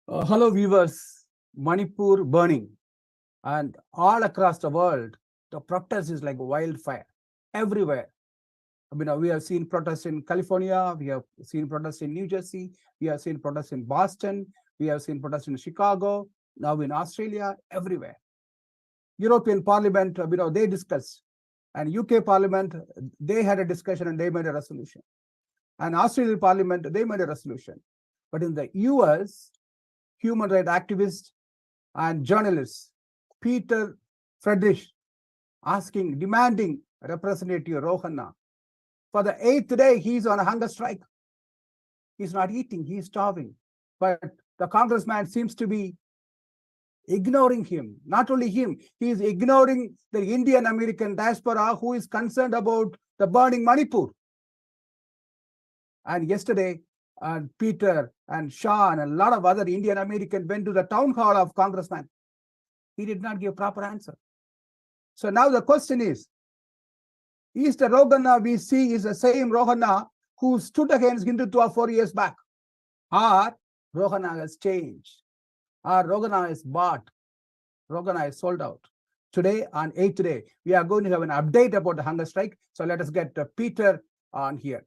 Hello, viewers. Manipur burning, and all across the world, the protest is like wildfire everywhere. I mean, we have seen protests in California, we have seen protests in New Jersey, we have seen protests in Boston, we have seen protests in Chicago, now in Australia, everywhere. European Parliament, they discussed, and UK Parliament, they had a discussion and they made a resolution. And Australian Parliament, they made a resolution. But in the US, human rights activists and journalists, Pieter Friedrich, demanding Representative Ro Khanna. For the 8th day, he's on a hunger strike. He's not eating, he's starving. But the congressman seems to be ignoring him. Not only him, he is ignoring the Indian American diaspora who is concerned about the burning Manipur. And yesterday, Peter and Shan and a lot of other Indian Americans went to the town hall of Congressman. He did not give proper answer. So now the question is the Ro Khanna we see is the same Ro Khanna who stood against Hindutva 4 years back? Or Ro Khanna has changed? Or Ro Khanna is bought? Ro Khanna is sold out? Today, on 8th day, we are going to have an update about the hunger strike. So let us get Peter on here.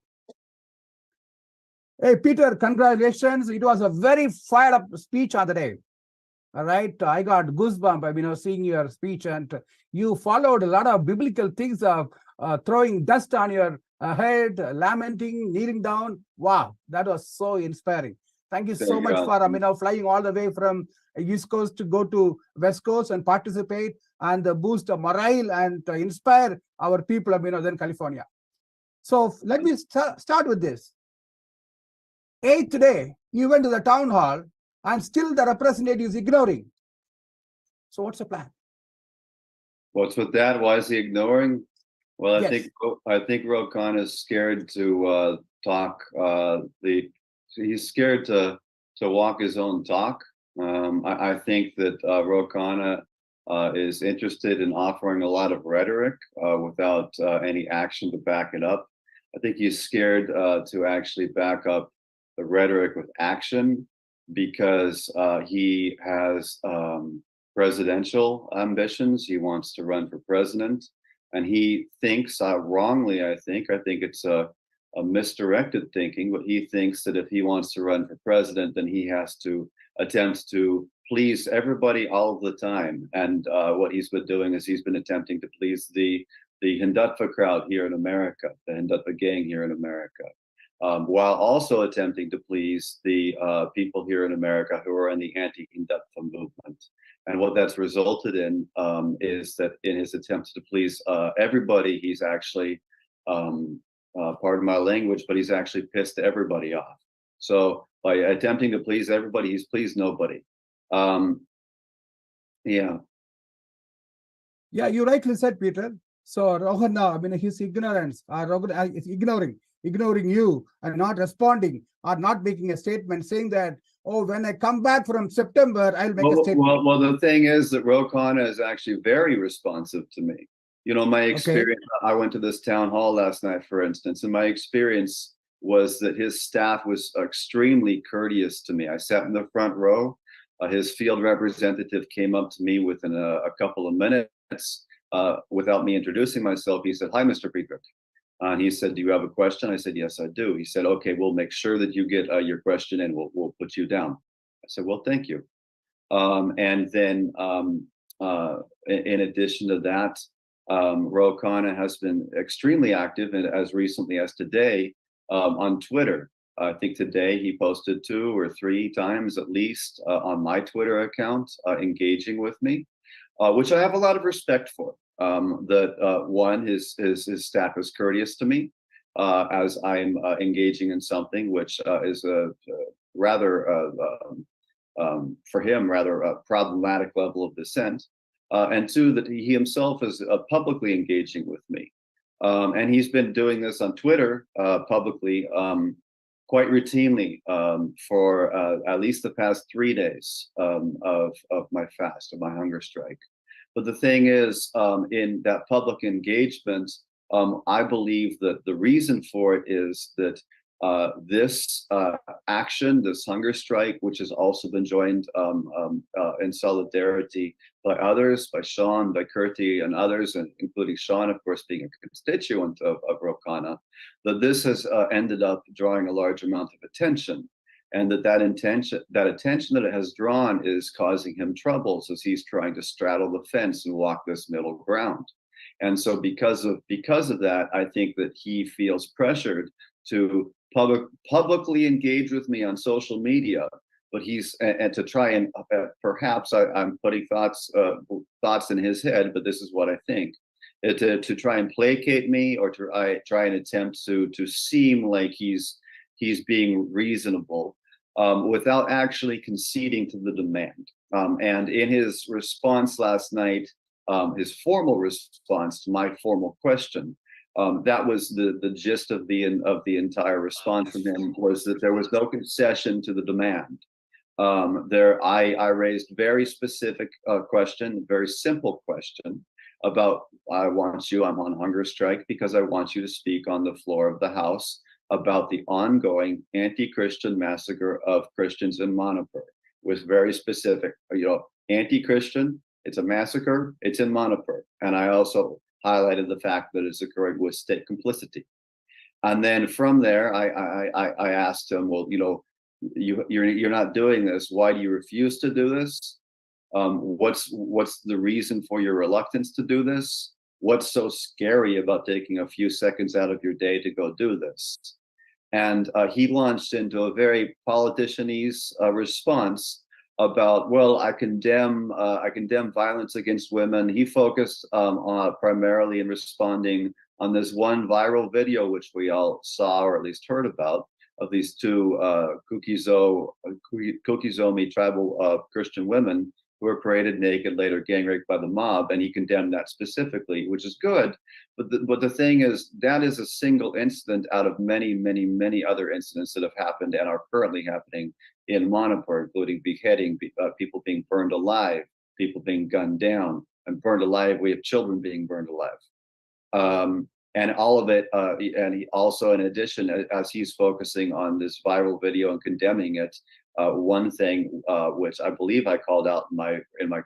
Hey, Peter, congratulations. It was a very fired up speech on the day. All right. I got goosebumps, seeing your speech, and you followed a lot of biblical things of throwing dust on your head, lamenting, kneeling down. Wow, that was so inspiring. Thank you so much for flying all the way from East Coast to go to West Coast and participate and boost morale and inspire our people, in California. So let me start with this. 8th day, you went to the town hall and still the representative is ignoring. So what's the plan? What's with that? Why is he ignoring? Well, I think Ro Khanna is scared to talk. He's scared to walk his own talk. I think that Ro Khanna is interested in offering a lot of rhetoric without any action to back it up. I think he's scared to actually back up the rhetoric with action because he has presidential ambitions. He wants to run for president, and he thinks wrongly. I think it's a misdirected thinking, but he thinks that if he wants to run for president, then he has to attempt to please everybody all the time. And what he's been doing is he's been attempting to please the Hindutva crowd here in America, the Hindutva gang here in America. While also attempting to please the people here in America who are in the anti-Hindutva movement. And what that's resulted in is that in his attempts to please everybody, he's actually, pardon my language, but he's actually pissed everybody off. So by attempting to please everybody, he's pleased nobody. Yeah, you rightly said, Peter. So Ro Khanna, his ignorance, is ignoring you and not responding or not making a statement saying that, oh, when I come back from September, I'll make a statement. Well, the thing is that Ro Khanna is actually very responsive to me. My experience, I went to this town hall last night, for instance, and my experience was that his staff was extremely courteous to me. I sat in the front row. His field representative came up to me within a couple of minutes without me introducing myself. He said, "Hi, Mr. Friedrich." And he said, "Do you have a question?" I said, "Yes, I do." He said, "Okay, we'll make sure that you get your question in. We'll put you down." I said, "Well, thank you." And then in addition to that, Ro Khanna has been extremely active, and as recently as today, on Twitter. I think today he posted 2 or 3 times at least on my Twitter account, engaging with me, which I have a lot of respect for. One, his staff is courteous to me as I'm engaging in something which is a rather, for him, rather a problematic level of dissent. And 2, that he himself is publicly engaging with me. And he's been doing this on Twitter publicly quite routinely for at least the past 3 days of my fast, of my hunger strike. But the thing is, in that public engagement, I believe that the reason for it is that this action, this hunger strike, which has also been joined in solidarity by others, by Shan, by Kirthika, and others, and including Shan, of course, being a constituent of Ro Khanna, that this has ended up drawing a large amount of attention, and that attention that it has drawn is causing him troubles as he's trying to straddle the fence and walk this middle ground. And so because of that, I think that he feels pressured to publicly engage with me on social media, but and to try and perhaps I'm putting thoughts in his head, but this is what I think, to try and placate me, or to try and attempt to seem like he's being reasonable without actually conceding to the demand. And in his response last night, his formal response to my formal question, that was the gist of the entire response from him, was that there was no concession to the demand. I raised very specific question, very simple question about, I'm on hunger strike because I want you to speak on the floor of the House about the ongoing anti-Christian massacre of Christians in Manipur, with very specific, anti-Christian, it's a massacre, it's in Manipur. And I also highlighted the fact that it's occurring with state complicity. And then from there, I asked him, well, you're not doing this. Why do you refuse to do this? What's the reason for your reluctance to do this? What's so scary about taking a few seconds out of your day to go do this? And he launched into a very politicianese response about, well, I condemn violence against women. He focused primarily in responding on this one viral video, which we all saw or at least heard about, of these two Kukizomi tribal Christian women who were paraded naked, later gang raped by the mob, and he condemned that specifically, which is good. But the thing is, that is a single incident out of many, many, many other incidents that have happened and are currently happening in Manipur, including beheading, people being burned alive, people being gunned down and burned alive. We have children being burned alive. And all of it, and he also, in addition, as he's focusing on this viral video and condemning it, one thing which I believe I called out in my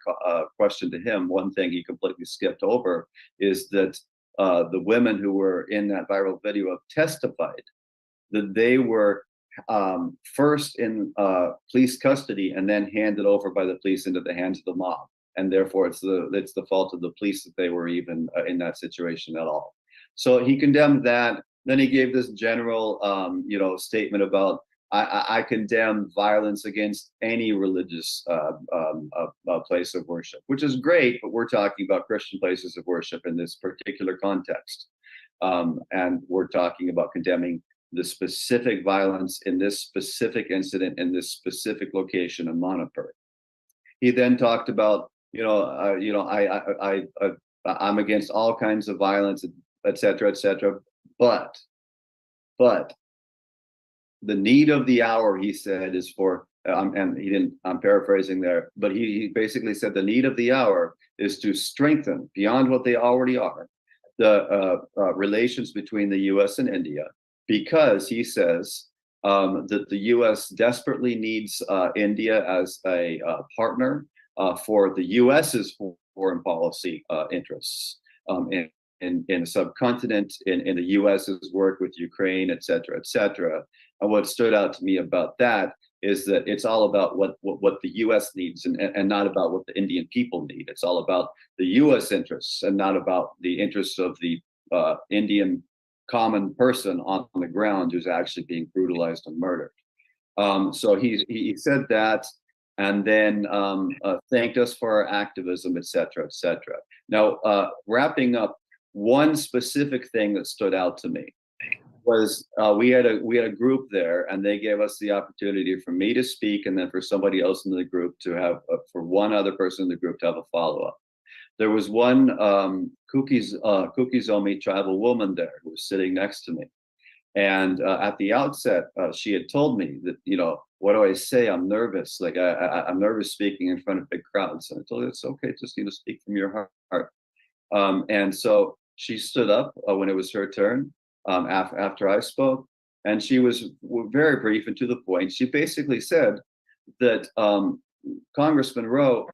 question to him, one thing he completely skipped over is that the women who were in that viral video have testified that they were first in police custody and then handed over by the police into the hands of the mob, and therefore it's the fault of the police that they were even in that situation at all. So he condemned that. Then he gave this general statement about, I condemn violence against any religious place of worship, which is great, but we're talking about Christian places of worship in this particular context. And we're talking about condemning the specific violence in this specific incident in this specific location in Manipur. He then talked about, I'm against all kinds of violence, et cetera, but the need of the hour, he said, is for, and he didn't, I'm paraphrasing there, but he basically said the need of the hour is to strengthen, beyond what they already are, the relations between the US and India, because he says that the US desperately needs India as a partner for the US's foreign policy interests in the subcontinent, in the US's work with Ukraine, et cetera, et cetera. And what stood out to me about that is that it's all about what the US needs and not about what the Indian people need. It's all about the US interests and not about the interests of the Indian common person on the ground who's actually being brutalized and murdered. So he said that, and then thanked us for our activism, et cetera, et cetera. Now, wrapping up, one specific thing that stood out to me was we had a group there, and they gave us the opportunity for me to speak, and then for somebody else in the group to have, for one other person in the group to have a follow-up. There was one Kukizomi tribal woman there who was sitting next to me, and at the outset, she had told me that, what do I say? I'm nervous. Like I'm nervous speaking in front of big crowds. And I told her it's okay, just speak from your heart. And so she stood up when it was her turn after I spoke, and she was very brief and to the point. She basically said that, Congressman Ro,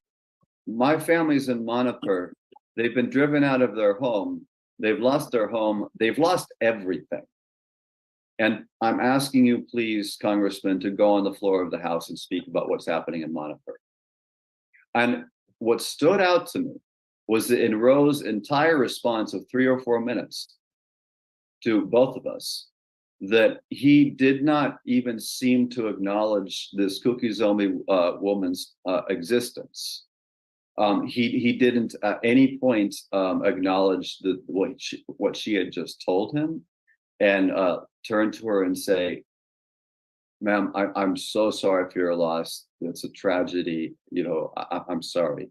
my family's in Manipur. They've been driven out of their home. They've lost their home. They've lost everything. And I'm asking you, please, Congressman, to go on the floor of the House and speak about what's happening in Manipur. And what stood out to me was that in Ro's entire response of 3 or 4 minutes to both of us, that he did not even seem to acknowledge this Kukizombie woman's existence. He didn't at any point acknowledge what she had just told him, and turn to her and say, "Ma'am, I'm so sorry for your loss. It's a tragedy. You know, I'm sorry."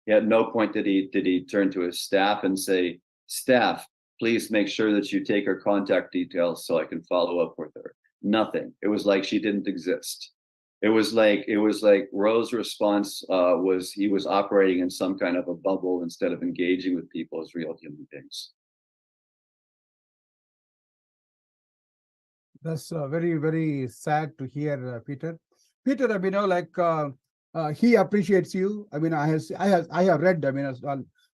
At no point did he turn to his staff and say, "Staff, please make sure that you take her contact details so I can follow up with her." Nothing. It was like she didn't exist. It was like Ro's response was he was operating in some kind of a bubble instead of engaging with people as real human beings. That's very, very sad to hear, Peter. Peter, I mean, he appreciates you. I mean, I have read, I mean,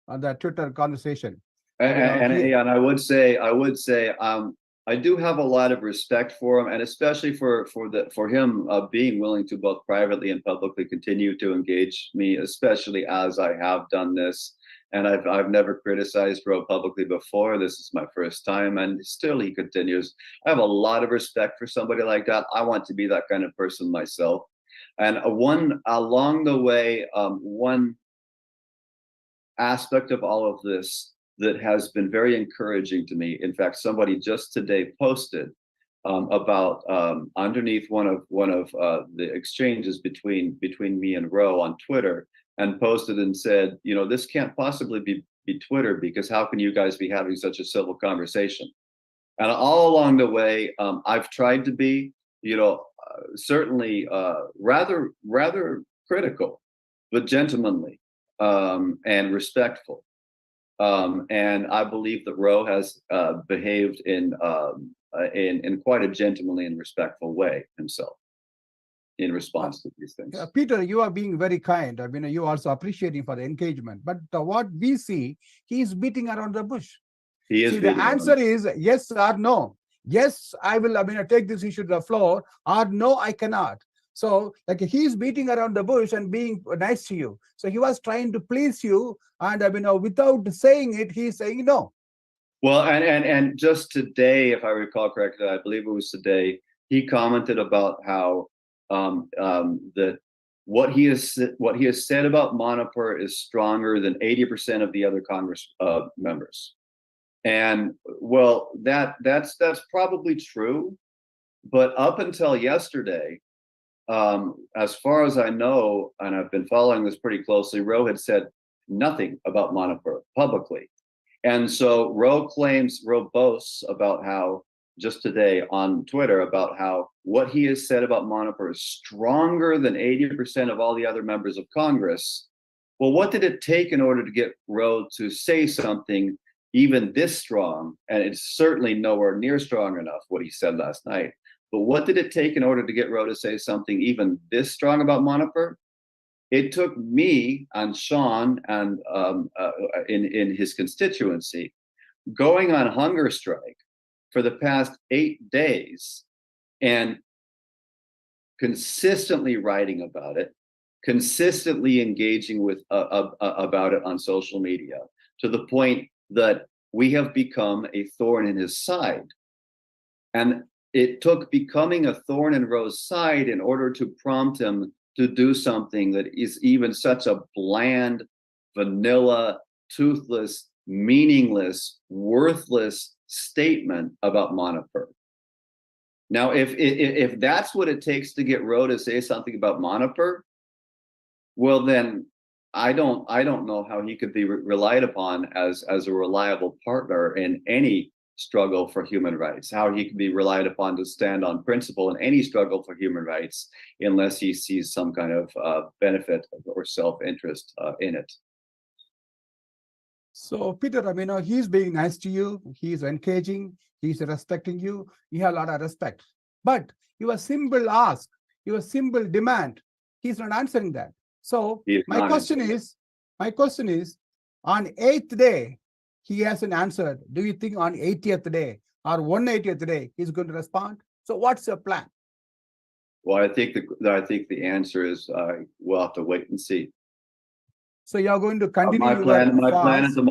on the Twitter conversation. And I would say, I do have a lot of respect for him, and especially for him being willing to both privately and publicly continue to engage me, especially as I have done this. And I've never criticized Ro publicly before. This is my first time, and still he continues. I have a lot of respect for somebody like that. I want to be that kind of person myself. And along the way, one aspect of all of this that has been very encouraging to me. In fact, somebody just today posted about underneath one of the exchanges between me and Ro on Twitter, and posted and said, you know, this can't possibly be Twitter, because how can you guys be having such a civil conversation? And all along the way, I've tried to be, you know, certainly rather critical, but gentlemanly and respectful. And I believe that Ro has behaved in quite a gentlemanly and respectful way himself in response to these things. Peter, you are being very kind. I mean, you also appreciating for the engagement. But what we see, he is beating around the bush. He is. See, the answer is yes or no. Yes, I will. I mean, take this issue to the floor, or no, I cannot. So, like, he's beating around the bush and being nice to you. So he was trying to please you, and I mean, without saying it, he's saying no. Well, and just today, if I recall correctly, I believe it was today, he commented about how that what he has said about Manipur is stronger than 80% of the other Congress members. And well, that's probably true, but up until yesterday, as far as I know, and I've been following this pretty closely, Ro had said nothing about Manipur publicly. And so Ro boasts about how, just today on Twitter, about how what he has said about Manipur is stronger than 80% of all the other members of Congress. Well, what did it take in order to get Ro to say something even this strong? And it's certainly nowhere near strong enough what he said last night. But what did it take in order to get Ro to say something even this strong about Manipur? It took me and Shan and in his constituency going on hunger strike for the past 8 days and consistently writing about it, consistently engaging with about it on social media, to the point that we have become a thorn in his side. And it took becoming a thorn in Ro's side in order to prompt him to do something that is even such a bland, vanilla, toothless, meaningless, worthless statement about Manipur. Now, if that's what it takes to get Ro to say something about Manipur, well, then I don't know how he could be relied upon as a reliable partner in any struggle for human rights, how he can be relied upon to stand on principle in any struggle for human rights, unless he sees some kind of benefit or self-interest in it. So So, Peter, he's being nice to you, he's encouraging, he's respecting you, you have a lot of respect. But your simple ask, your simple demand, he's not answering that. So, He is my not question answering. is, on 8th day, he hasn't answered. Do you think on 80th day or 180th day, he's going to respond? So, what's your plan? Well, I think the answer is we'll have to wait and see. So, you're going to continue My your plan at fast. the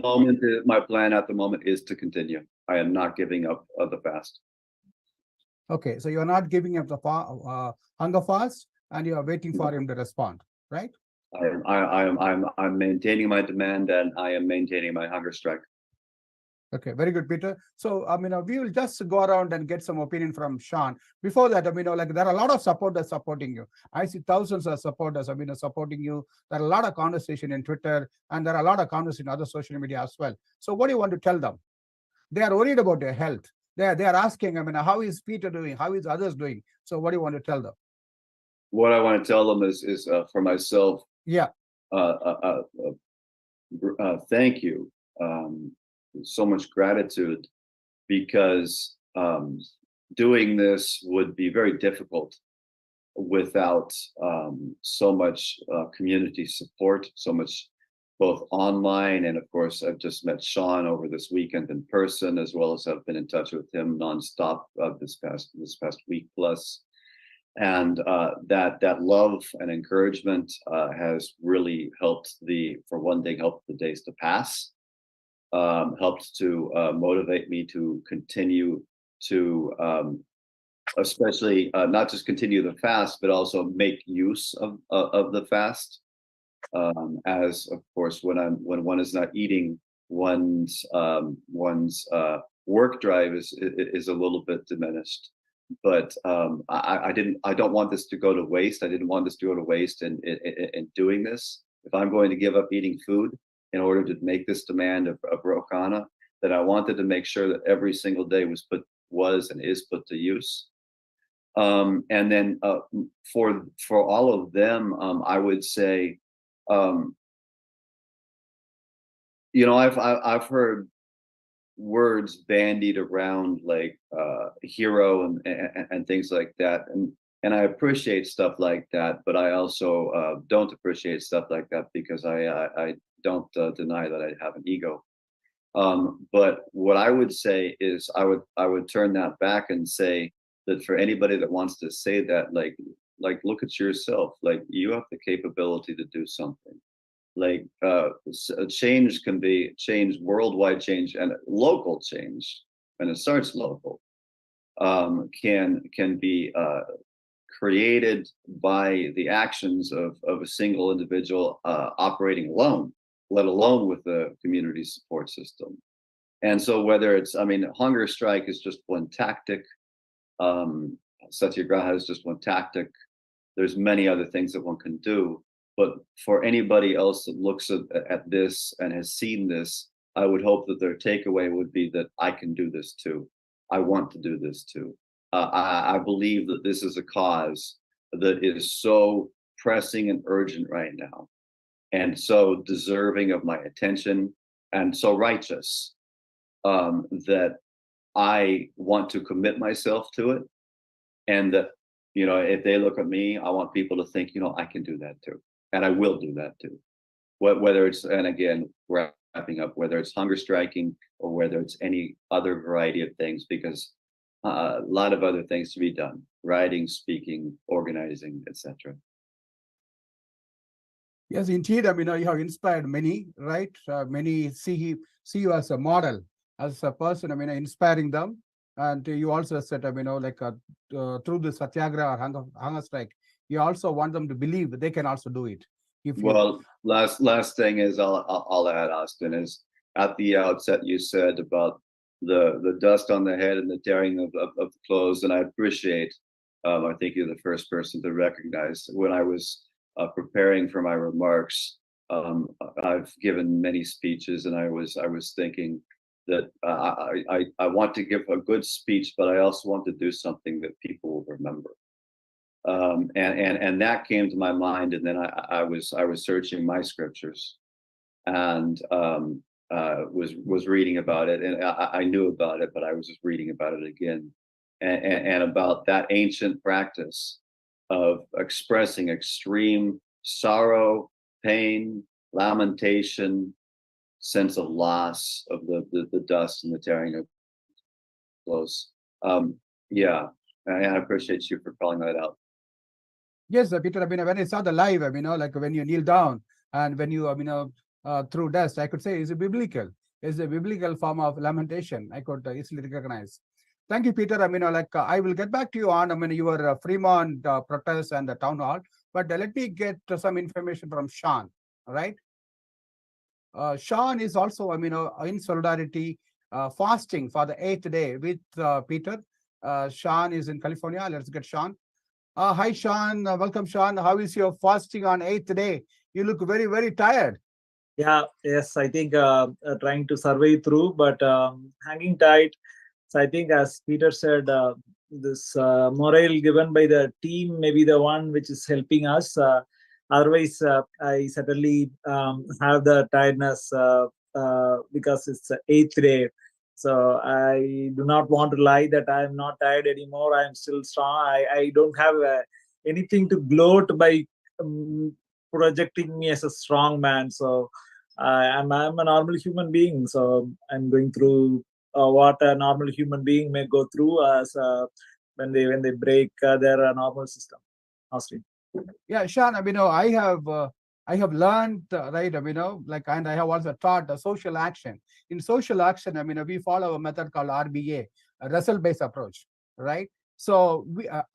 moment is to continue. I am not giving up the fast. Okay, so you're not giving up the hunger fast, and you are waiting for him to respond, right? I'm maintaining my demand, and I am maintaining my hunger strike. Okay, very good, Peter. So, we will just go around and get some opinion from Shan. Before that, like there are a lot of supporters supporting you. I see thousands of supporters, supporting you. There are a lot of conversation in Twitter, and there are a lot of conversation in other social media as well. So, what do you want to tell them? They are worried about their health. They are asking, how is Peter doing? How is others doing? So, what do you want to tell them? What I want to tell them is for myself. Yeah. Thank you. So much gratitude, because doing this would be very difficult without so much community support, so much both online, and of course I've just met Shan over this weekend in person, as well as I've been in touch with him nonstop this past week plus. And that love and encouragement has really helped helped the days to pass, helped to motivate me to continue to especially not just continue the fast, but also make use of the fast. As of course, when one is not eating, one's work drive is a little bit diminished. But I don't want this to go to waste. I didn't want this to go to waste in doing this. If I'm going to give up eating food in order to make this demand of Ro Khanna, then I wanted to make sure that every single day was and is put to use. And then for all of them, I would say, I've heard words bandied around like hero and things like that, and I appreciate stuff like that, but I also don't appreciate stuff like that, because I don't deny that I have an ego. But what I would say is I would turn that back and say that for anybody that wants to say that, like look at yourself. Like, you have the capability to do something. Like change can be change, worldwide change and local change, and it starts local, can be created by the actions of a single individual operating alone, let alone with the community support system. And so whether it's, hunger strike is just one tactic. Satyagraha is just one tactic. There's many other things that one can do. But for anybody else that looks at this and has seen this, I would hope that their takeaway would be that I can do this too. I want to do this too. I believe that this is a cause that is so pressing and urgent right now, and so deserving of my attention, and so righteous, that I want to commit myself to it. And that, if they look at me, I want people to think, I can do that too. And I will do that too. Whether it's, and again, wrapping up, whether it's hunger striking or whether it's any other variety of things, because a lot of other things to be done: writing, speaking, organizing, etc. Yes, indeed. You have inspired many, right? Many see you as a model, as a person. Inspiring them. And you also said, through the satyagraha or hunger strike, you also want them to believe that they can also do it. Last thing is I'll add, Austin, is at the outset you said about the dust on the head and the tearing of the clothes, and I appreciate. I think you're the first person to recognize when I was preparing for my remarks. I've given many speeches, and I was thinking that I want to give a good speech, but I also want to do something that people will remember. And that came to my mind, and then I was searching my scriptures, and was reading about it, and I knew about it, but I was just reading about it again, and about that ancient practice of expressing extreme sorrow, pain, lamentation, sense of loss of the dust and the tearing of clothes. Yeah, and I appreciate you for calling that out. Yes, Peter, when I saw the live, like when you kneel down and when you, through dust, I could say is a biblical. It's a biblical form of lamentation. I could easily recognize. Thank you, Peter. I will get back to you on, your Fremont protest and the town hall. But let me get some information from Shan. All right. Shan is also, in solidarity, fasting for the 8th day with Peter. Shan is in California. Let's get Shan. Hi, Shan. Welcome, Shan. How is your fasting on 8th day? You look very, very tired. Yeah, yes, I think trying to survey through, but hanging tight. So I think, as Peter said, this morale given by the team may be the one which is helping us. Otherwise, I certainly have the tiredness because it's the 8th day. So I do not want to lie that I am not tired anymore. I am still strong. I don't have anything to gloat by projecting me as a strong man. So I'm a normal human being. So I'm going through what a normal human being may go through as when they break their normal system. Austin. Yeah, Shan. I have learned, right. And I have also taught social action. In social action, we follow a method called RBA, a result-based approach, right? So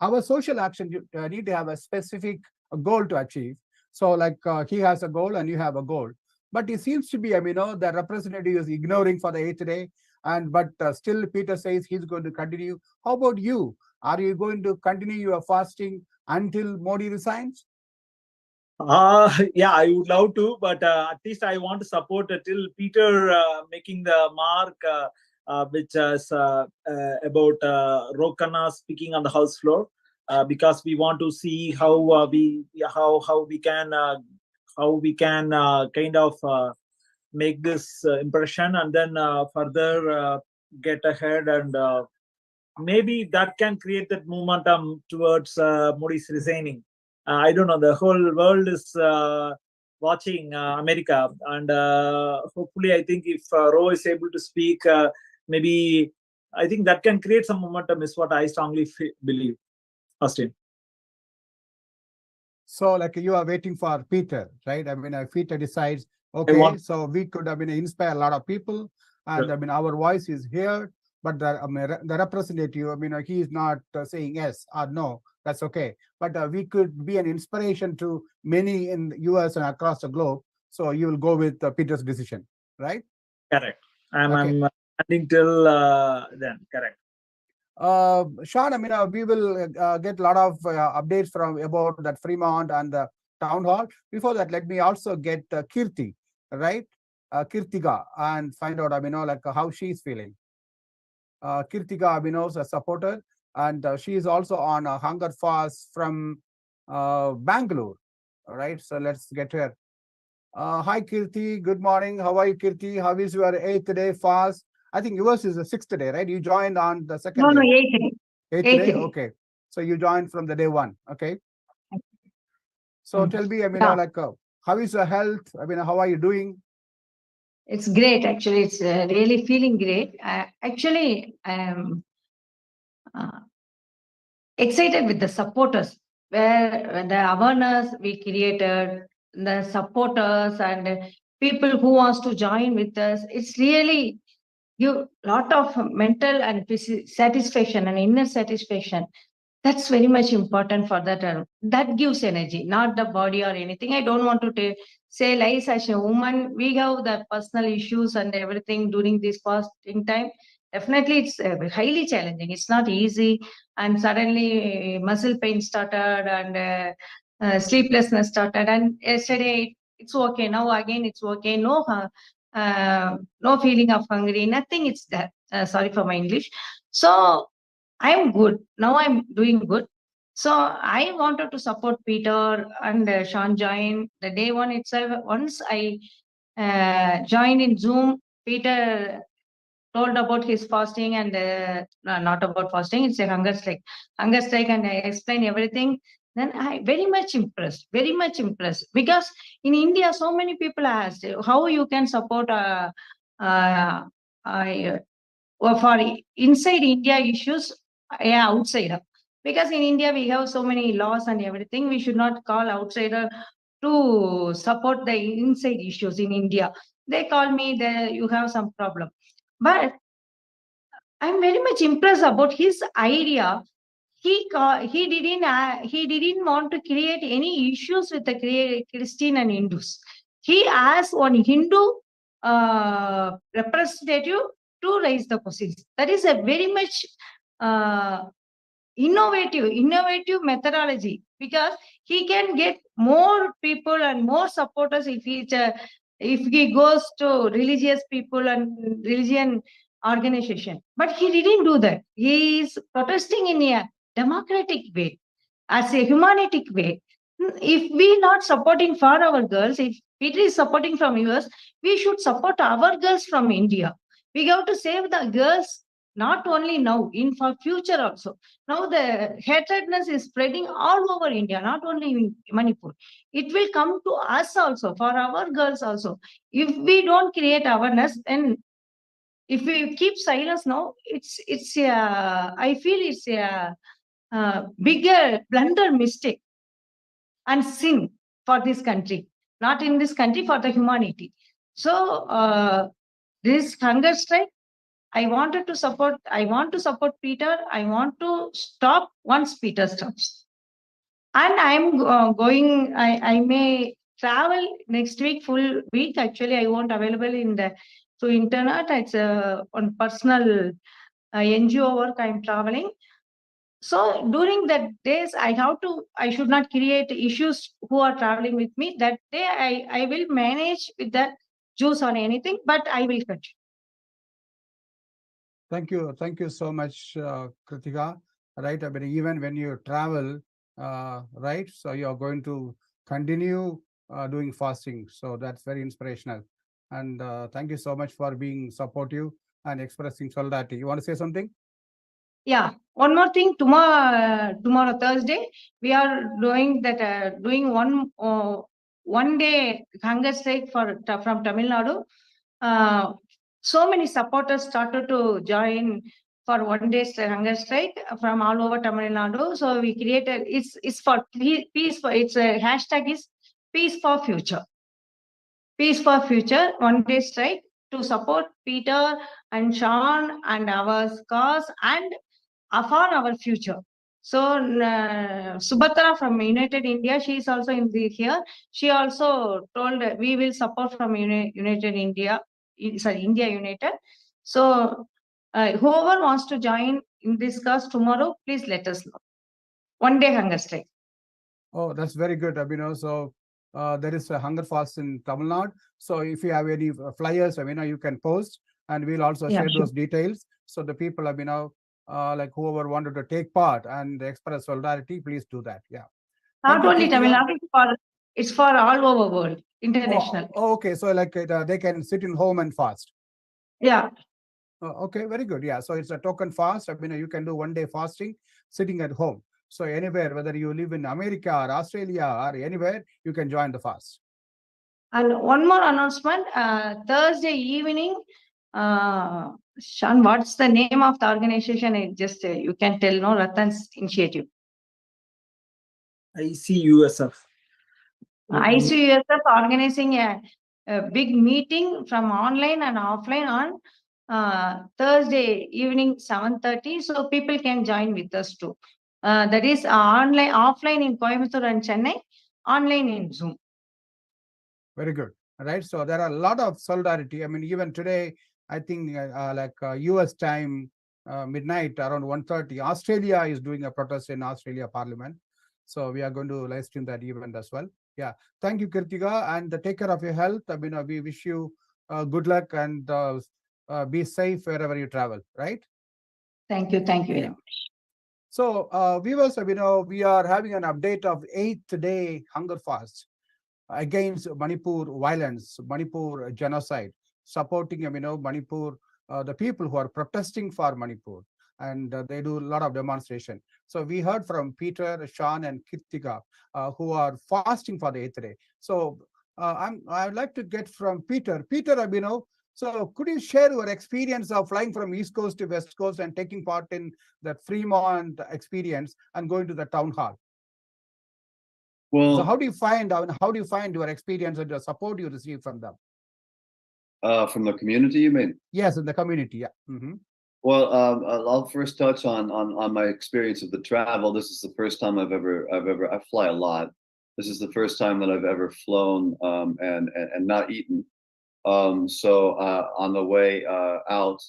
our social action need to have a specific goal to achieve. So like he has a goal and you have a goal. But it seems to be, the representative is ignoring for the 8th day. But still Peter says he's going to continue. How about you? Are you going to continue your fasting until Modi resigns? Yeah, I would love to, but at least I want to support till Peter making the mark, which is about Ro Khanna speaking on the House floor, because we want to see how we can kind of make this impression and then further get ahead, and maybe that can create that momentum towards Modi's resigning. I don't know. The whole world is watching America, and hopefully, I think if Ro is able to speak, maybe I think that can create some momentum. Is what I strongly believe, Austin. So, like you are waiting for Peter, right? If Peter decides, okay, so we could, inspire a lot of people, and Sure. Our voice is heard, but the representative, he is not saying yes or no. That's okay. But we could be an inspiration to many in the US and across the globe. So you will go with Peter's decision, right? Correct. I'm standing till then. Correct. Sean, we will get a lot of updates from about that Fremont and the town hall. Before that, let me also get Kirti, right? Kirthika, and find out, like how she's feeling. Kirthika, is a supporter, and she is also on a Hunger Fast from Bangalore. All right, so let's get her. Hi, Kirti. Good morning. How are you, Kirti? How is your 8th day fast? I think yours is the 6th day, right? You joined on the 2nd day. No, 8th day. 8th day? Okay. So you joined from the day 1. Okay. So tell me, like, how is your health? How are you doing? It's great, actually. It's really feeling great. Actually, I am excited with the supporters, where the awareness we created, the supporters and people who wants to join with us. It's really give lot of mental and satisfaction and inner satisfaction. That's very much important for that. That gives energy, not the body or anything. I don't want to say lies as a woman. We have the personal issues and everything during this fasting time. Definitely, it's highly challenging. It's not easy. And suddenly, muscle pain started and sleeplessness started. And yesterday, it's okay. Now again, it's okay. No feeling of hungry. Nothing. It's that. Sorry for my English. So I'm good. Now I'm doing good. So I wanted to support Peter and Sean join the day 1 itself. Once I joined in Zoom, Peter told about his fasting and not about fasting, it's a hunger strike. Hunger strike, and I explained everything. Then I very much impressed, because in India, so many people asked how you can support for inside India issues, outsider. Because in India, we have so many laws and everything. We should not call outsider to support the inside issues in India. They call me, you have some problem. But I'm very much impressed about his idea. He didn't want to create any issues with the Christian and Hindus. He asked one Hindu representative to raise the questions. That is a very much innovative methodology, because he can get more people and more supporters if he goes to religious people and religion organization. But he didn't do that. He is protesting in a democratic way, as a humanitic way. If we not supporting for our girls, if Peter is supporting from US, we should support our girls from India. We have to save the girls, not only now, in for future also. Now the hatredness is spreading all over India, not only in Manipur. It will come to us also, for our girls also. If we don't create awareness, then if we keep silence now, I feel it's a bigger blunder mistake and sin for this country, not in this country, for the humanity. So this hunger strike, I want to support Peter. I want to stop once Peter stops. And I'm going, I may travel next week, full week. Actually, I won't available through internet. It's on personal NGO work I'm traveling. So during that days, I should not create issues who are traveling with me. That day, I will manage with the juice or anything, but I will continue. Thank you so much, Kirthika. Right, I mean, even when you travel, right, so you are going to continue doing fasting. So that's very inspirational. And thank you so much for being supportive and expressing solidarity. You want to say something? Yeah, one more thing. Tomorrow Thursday, we are doing that. Doing one day hunger strike from Tamil Nadu. So many supporters started to join for one day hunger strike from all over Tamil Nadu. So we created. It's for peace. Its a hashtag is peace for future. Peace for future. One day strike to support Peter and Shan and our cause and for our future. So Subhatra from United India, she is also here. She also told we will support from United India, India United. So whoever wants to join in this cause tomorrow, please let us know. One day hunger strike. Oh, that's very good, Abhinav. So there is a hunger fast in Tamil Nadu. So if you have any flyers, Abhinav, you can post, and we'll also share those details. So the people, Abhinav, like whoever wanted to take part and express solidarity, please do that. Yeah. Not only Tamil Nadu, it's for all over world, international. Oh, okay. So like they can sit in home and fast. Yeah. Okay, very good. Yeah. So it's a token fast. I mean, you can do one day fasting sitting at home. So anywhere, whether you live in America or Australia or anywhere, you can join the fast. And one more announcement, Thursday evening, Shan, what's the name of the organization? It just, you can tell, no, Ratan's initiative. ICUSF. ICUSF organizing a big meeting from online and offline on Thursday evening, 7:30. So people can join with us too. That is offline in Coimbatore and Chennai, online in Zoom. Very good. All right. So there are a lot of solidarity. I mean, even today, I think US time, midnight around 1:30, Australia is doing a protest in Australia Parliament. So we are going to live stream that event as well. Yeah. Thank you, Kirthika, and take care of your health. I mean, we wish you good luck and be safe wherever you travel, right? Thank you. Thank you very much. So viewers, we are having an update of 8th day hunger fast against Manipur violence, Manipur genocide. supporting, Manipur, the people who are protesting for Manipur, and they do a lot of demonstration. So we heard from Peter, Shan, and Kirthika, who are fasting for the 8th day. So I'd like to get from Peter. Peter, so could you share your experience of flying from East Coast to West Coast and taking part in that Fremont experience and going to the town hall? Well, so how do you find your experience and the support you receive from them? From the community, you mean? Yes, in the community. Yeah. Mm-hmm. Well, I'll first touch on my experience of the travel. This is the first time I fly a lot. This is the first time that I've ever flown and not eaten. So on the way out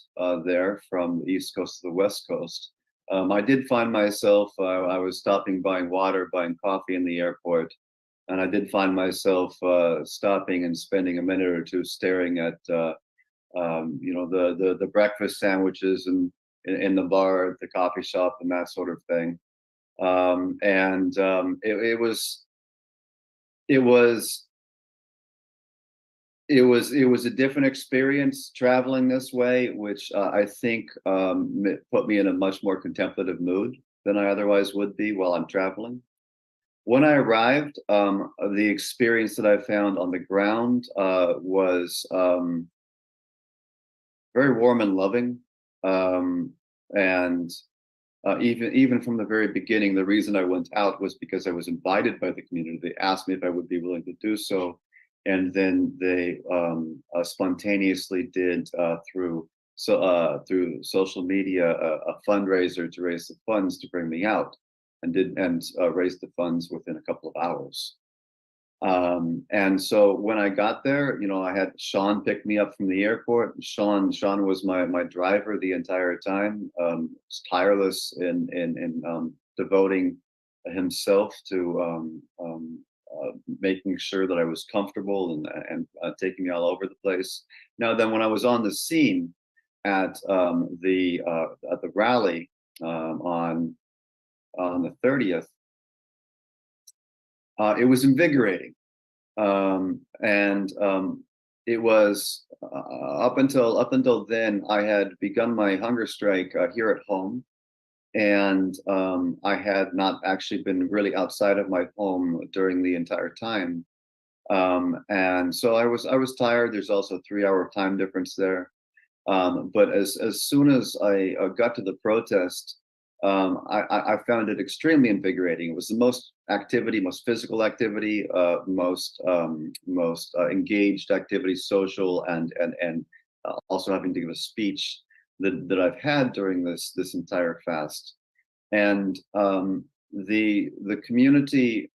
there from the East Coast to the West Coast, I did find myself, I was stopping, buying water, buying coffee in the airport. And I did find myself stopping and spending a minute or two staring at, the breakfast sandwiches in the bar, at the coffee shop, and that sort of thing. It was a different experience traveling this way, which I think put me in a much more contemplative mood than I otherwise would be while I'm traveling. When I arrived, the experience that I found on the ground was very warm and loving, and even from the very beginning, the reason I went out was because I was invited by the community. They asked me if I would be willing to do so. And then they spontaneously did through social media a fundraiser to raise the funds to bring me out, and raised the funds within a couple of hours. And so when I got there, I had Shan pick me up from the airport. Shan was my driver the entire time. Was tireless in devoting himself to making sure that I was comfortable and taking me all over the place. Now, then, when I was on the scene at the rally on the 30th, it was invigorating, and it was up until then I had begun my hunger strike here at home. And I had not actually been really outside of my home during the entire time, and so I was tired. There's also a 3-hour time difference there, but as soon as I got to the protest, I found it extremely invigorating. It was the most physical activity, most engaged activity, social, and also having to give a speech that I've had during this entire fast. And the community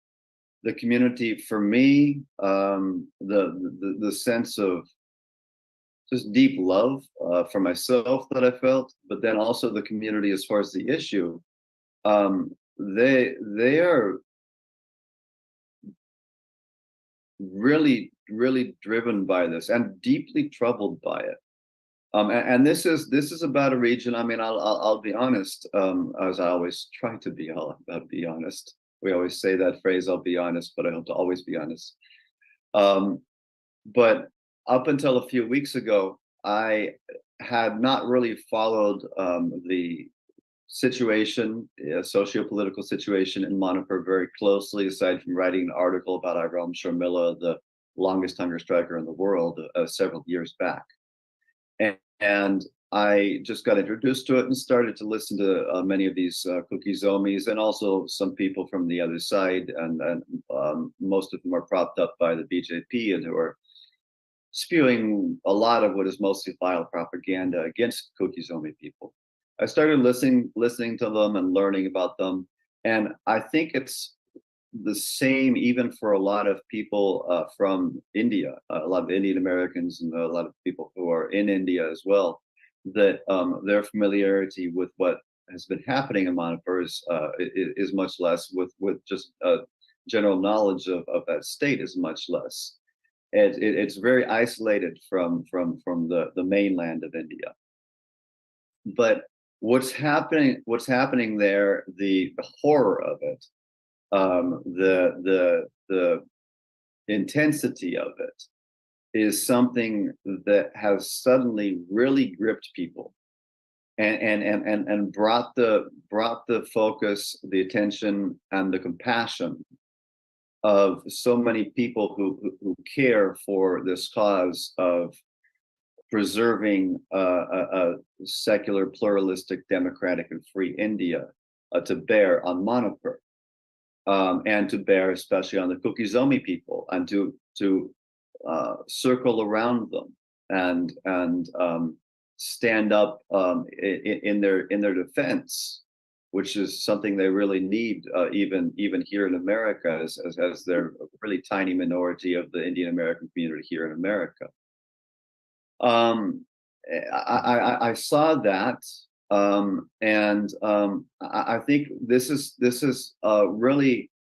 for me, the sense of just deep love for myself that I felt, but then also the community as far as the issue, they are really, really driven by this and deeply troubled by it. And this is about a region. I mean, I'll be honest, as I always try to be. I'll be honest. We always say that phrase, "I'll be honest," but I hope to always be honest. But up until a few weeks ago, I had not really followed the situation, socio-political situation in Manipur very closely, aside from writing an article about Iram Sharmila, the longest hunger striker in the world, several years back. And I just got introduced to it and started to listen to many of these cookie zomies, and also some people from the other side, and most of them are propped up by the BJP and who are spewing a lot of what is mostly vile propaganda against cookie zombie people. I started listening to them and learning about them, and I think it's the same even for a lot of people from India, a lot of Indian Americans and a lot of people who are in India as well, that their familiarity with what has been happening in Manipur is much less, with just general knowledge of that state is much less. It's very isolated from the mainland of India. But what's happening there, the horror of it, the intensity of it, is something that has suddenly really gripped people and brought the focus, the attention, and the compassion of so many people who care for this cause of preserving a secular, pluralistic, democratic, and free India to bear on Manipur, and to bear especially on the Kuki-Zomi people, and to circle around them and stand up in their defense, which is something they really need, even here in America, as they're a really tiny minority of the Indian American community here in America. I saw that, and I think this is really,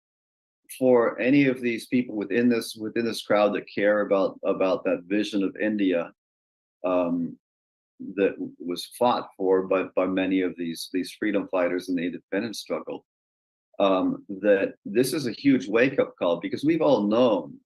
for any of these people within this crowd that care about that vision of India, that was fought for by many of these freedom fighters in the independence struggle, that this is a huge wake-up call, because we've all known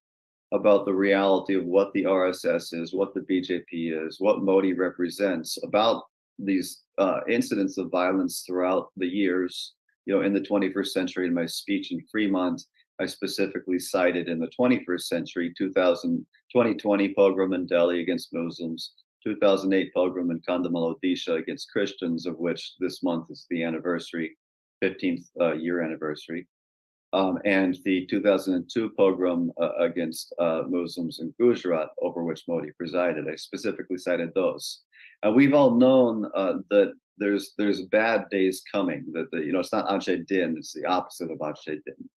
about the reality of what the RSS is, what the BJP is, what Modi represents, about these incidents of violence throughout the years. In the 21st century, in my speech in Fremont, I specifically cited in the 21st century, 2020 pogrom in Delhi against Muslims, 2008 pogrom in Kandhamal, Odisha against Christians, of which this month is the 15th year anniversary. And the 2002 pogrom against Muslims in Gujarat, over which Modi presided. I specifically cited those. And we've all known that there's bad days coming, that it's not Anshe Din, it's the opposite of Anshe Din.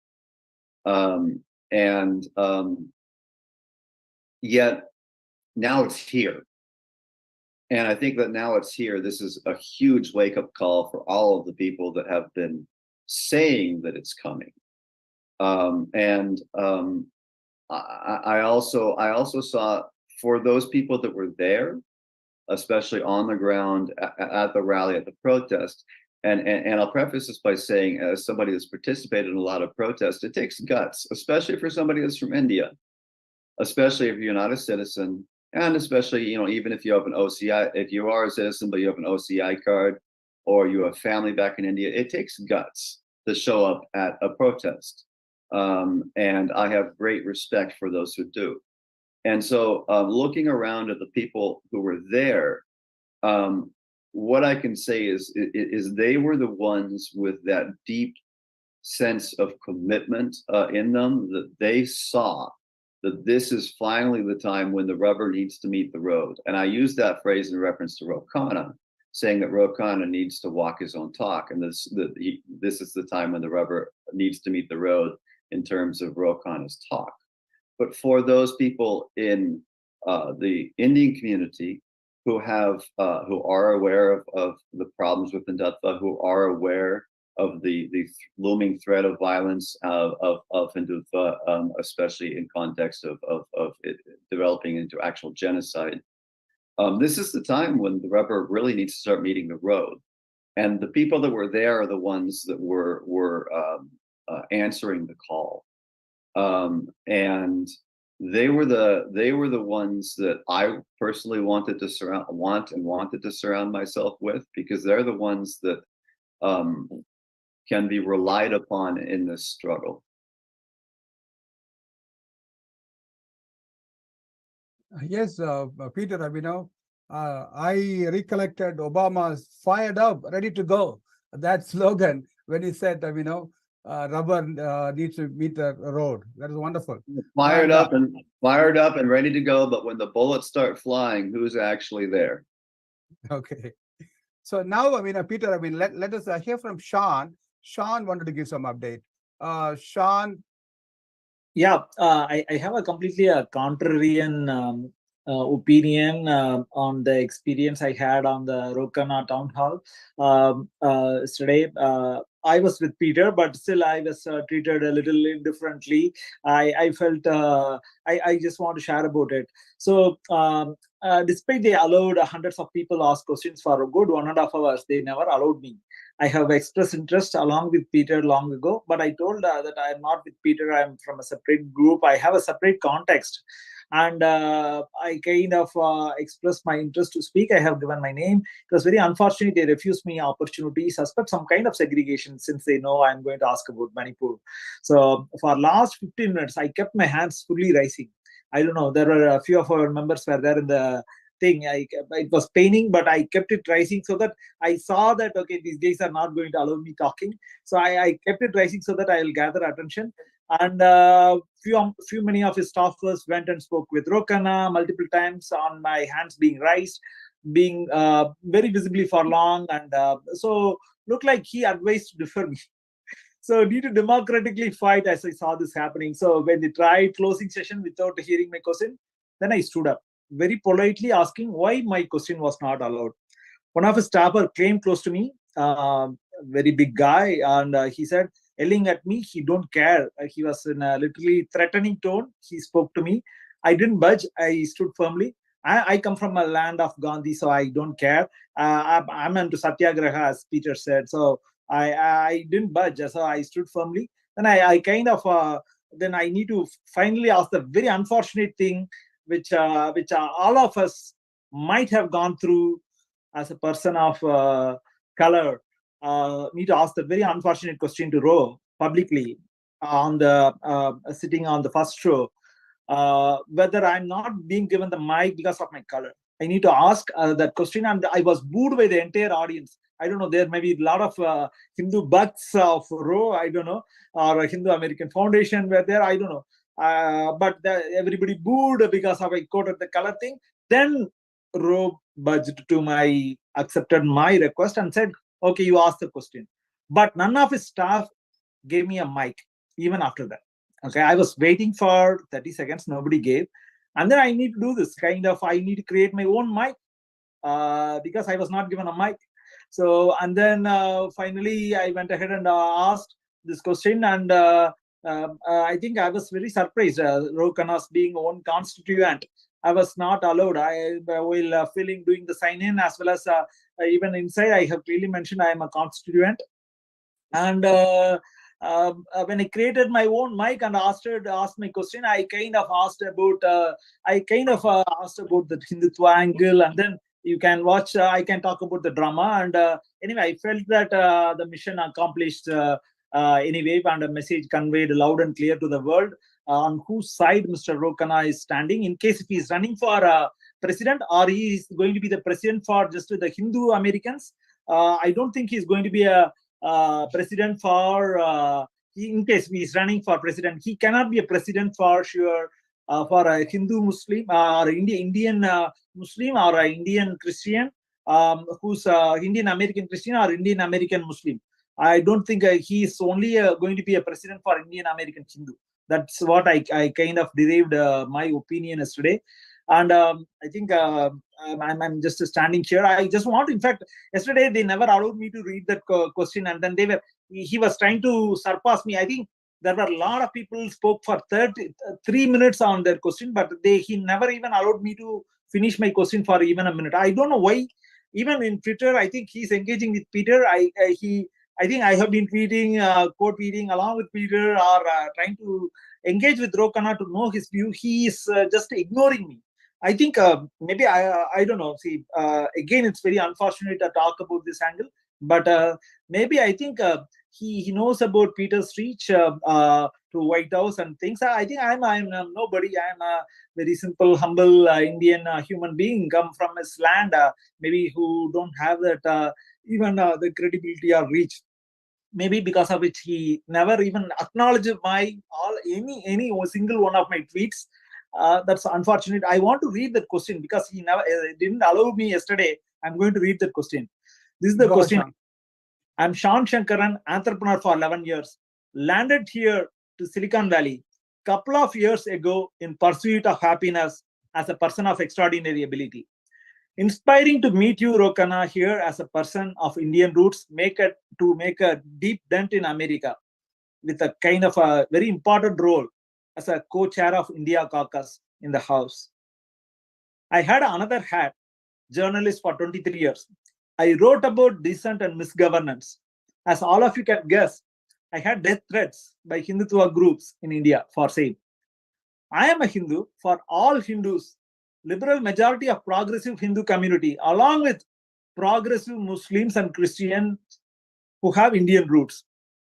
Yet now it's here. And I think that now it's here. This is a huge wake-up call for all of the people that have been saying that it's coming. I also saw, for those people that were there, especially on the ground at the rally, at the protest, and I'll preface this by saying, as somebody that's participated in a lot of protests, it takes guts, especially for somebody that's from India, especially if you're not a citizen, and especially, even if you have an OCI, if you are a citizen but you have an OCI card, or you have family back in India, it takes guts to show up at a protest. And I have great respect for those who do. And so, looking around at the people who were there, what I can say is they were the ones with that deep sense of commitment in them, that they saw that this is finally the time when the rubber needs to meet the road. And I use that phrase in reference to Ro Khanna, saying that Ro Khanna needs to walk his own talk, and this is the time when the rubber needs to meet the road in terms of Ro Khanna's talk. But for those people in the Indian community who are aware of the problems with Hindutva, who are aware of the looming threat of violence of Hindutva, especially in context of it developing into actual genocide, this is the time when the rubber really needs to start meeting the road. And the people that were there are the ones that were answering the call. And they were the ones that I personally wanted to surround myself with, because they're the ones that can be relied upon in this struggle. Yes, Peter, I recollected Obama's "fired up, ready to go," that slogan, when he said, rubber needs to meet the road. That is wonderful. Fired up and ready to go, but when the bullets start flying, who's actually there? Okay. So now, Peter, let us hear from Shan. Shan wanted to give some update. Shan. Yeah, I have a completely contrarian opinion on the experience I had on the Ro Khanna town hall yesterday. I was with Peter, but still I was treated a little differently. I felt I just want to share about it. So despite they allowed hundreds of people ask questions for a good 1.5 hours, they never allowed me. I have expressed interest along with Peter long ago, but I told that I am not with Peter. I am from a separate group. I have a separate context. And I kind of expressed my interest to speak. I have given my name. It was very unfortunate they refused me opportunity, suspect some kind of segregation since they know I'm going to ask about Manipur. So for last 15 minutes, I kept my hands fully rising. I don't know, there were a few of our members were there in the thing. It was paining, but I kept it rising so that I saw that, okay, these guys are not going to allow me talking. So I kept it rising so that I'll gather attention. And many of his staffers went and spoke with Ro Khanna multiple times on my hands being raised, being very visibly for long. And so looked like he advised to defer me. So need to democratically fight as I saw this happening. So when they tried closing session without hearing my question, then I stood up, very politely asking why my question was not allowed. One of his staffer came close to me, very big guy, and he said, yelling at me, he don't care. He was in a literally threatening tone. He spoke to me. I didn't budge. I stood firmly. I come from a land of Gandhi, so I don't care. I'm into Satyagraha, as Peter said. So I didn't budge. So I stood firmly. Then I kind of, then I need to finally ask the very unfortunate thing, which all of us might have gone through as a person of color. Need to ask the very unfortunate question to Ro publicly on the sitting on the first row, whether I'm not being given the mic because of my color. I need to ask that question, and I was booed by the entire audience. I don't know, there may be a lot of Hindu bucks of Ro, I don't know, or a Hindu American Foundation were there, I don't know. But everybody booed because of I quoted the color thing. Then Ro budged to accepted my request and said, okay, you ask the question. But none of his staff gave me a mic even after that. Okay, I was waiting for 30 seconds, nobody gave. And then I need to do this kind of, I need to create my own mic because I was not given a mic. So, and then finally I went ahead and asked this question, and I think I was very surprised. Ro Khanna's being own constituent, I was not allowed. I while doing the sign in, as well as even inside, I have clearly mentioned I am a constituent. And when I created my own mic and asked my question, I kind of asked about the Hindutva angle, and then you can watch. I can talk about the drama, and anyway, I felt that the mission accomplished anyway, and a message conveyed loud and clear to the world on whose side Mr. Ro Khanna is standing. In case if he is running for president, or he is going to be the president for just the Hindu Americans, I don't think he is going to be a president for. In case he is running for president, he cannot be a president for sure for a Hindu Muslim or Indian Muslim or an Indian Christian who's Indian American Christian or Indian American Muslim. I don't think he is only going to be a president for Indian American Hindu. That's what I kind of derived my opinion yesterday. And I think I'm just standing here. I just want, in fact, yesterday they never allowed me to read that question, and then he was trying to surpass me. I think there were a lot of people spoke for 3 minutes on their question, but he never even allowed me to finish my question for even a minute. I don't know why. Even in Twitter, I think he's engaging with Peter. I think I have been tweeting, quote tweeting along with Peter, or trying to engage with Ro Khanna to know his view. He is just ignoring me. I think maybe I don't know. See, again, it's very unfortunate to talk about this angle, but maybe I think he knows about Peter's reach to White House and things. I think I'm nobody. I'm a very simple, humble Indian human being, come from his land, maybe who don't have that even the credibility or reach. Maybe because of which he never even acknowledged any single one of my tweets. That's unfortunate. I want to read that question because he never didn't allow me yesterday. I'm going to read that question. This is the question. Shan. I'm Shan Shankaran, entrepreneur for 11 years. Landed here to Silicon Valley couple of years ago in pursuit of happiness as a person of extraordinary ability. Inspiring to meet you, Ro Khanna, here as a person of Indian roots, make a deep dent in America with a kind of a very important role as a co-chair of India Caucus in the House. I had another hat, journalist for 23 years. I wrote about dissent and misgovernance. As all of you can guess, I had death threats by Hindutva groups in India for same. I am a Hindu for all Hindus, liberal majority of progressive Hindu community, along with progressive Muslims and Christians who have Indian roots.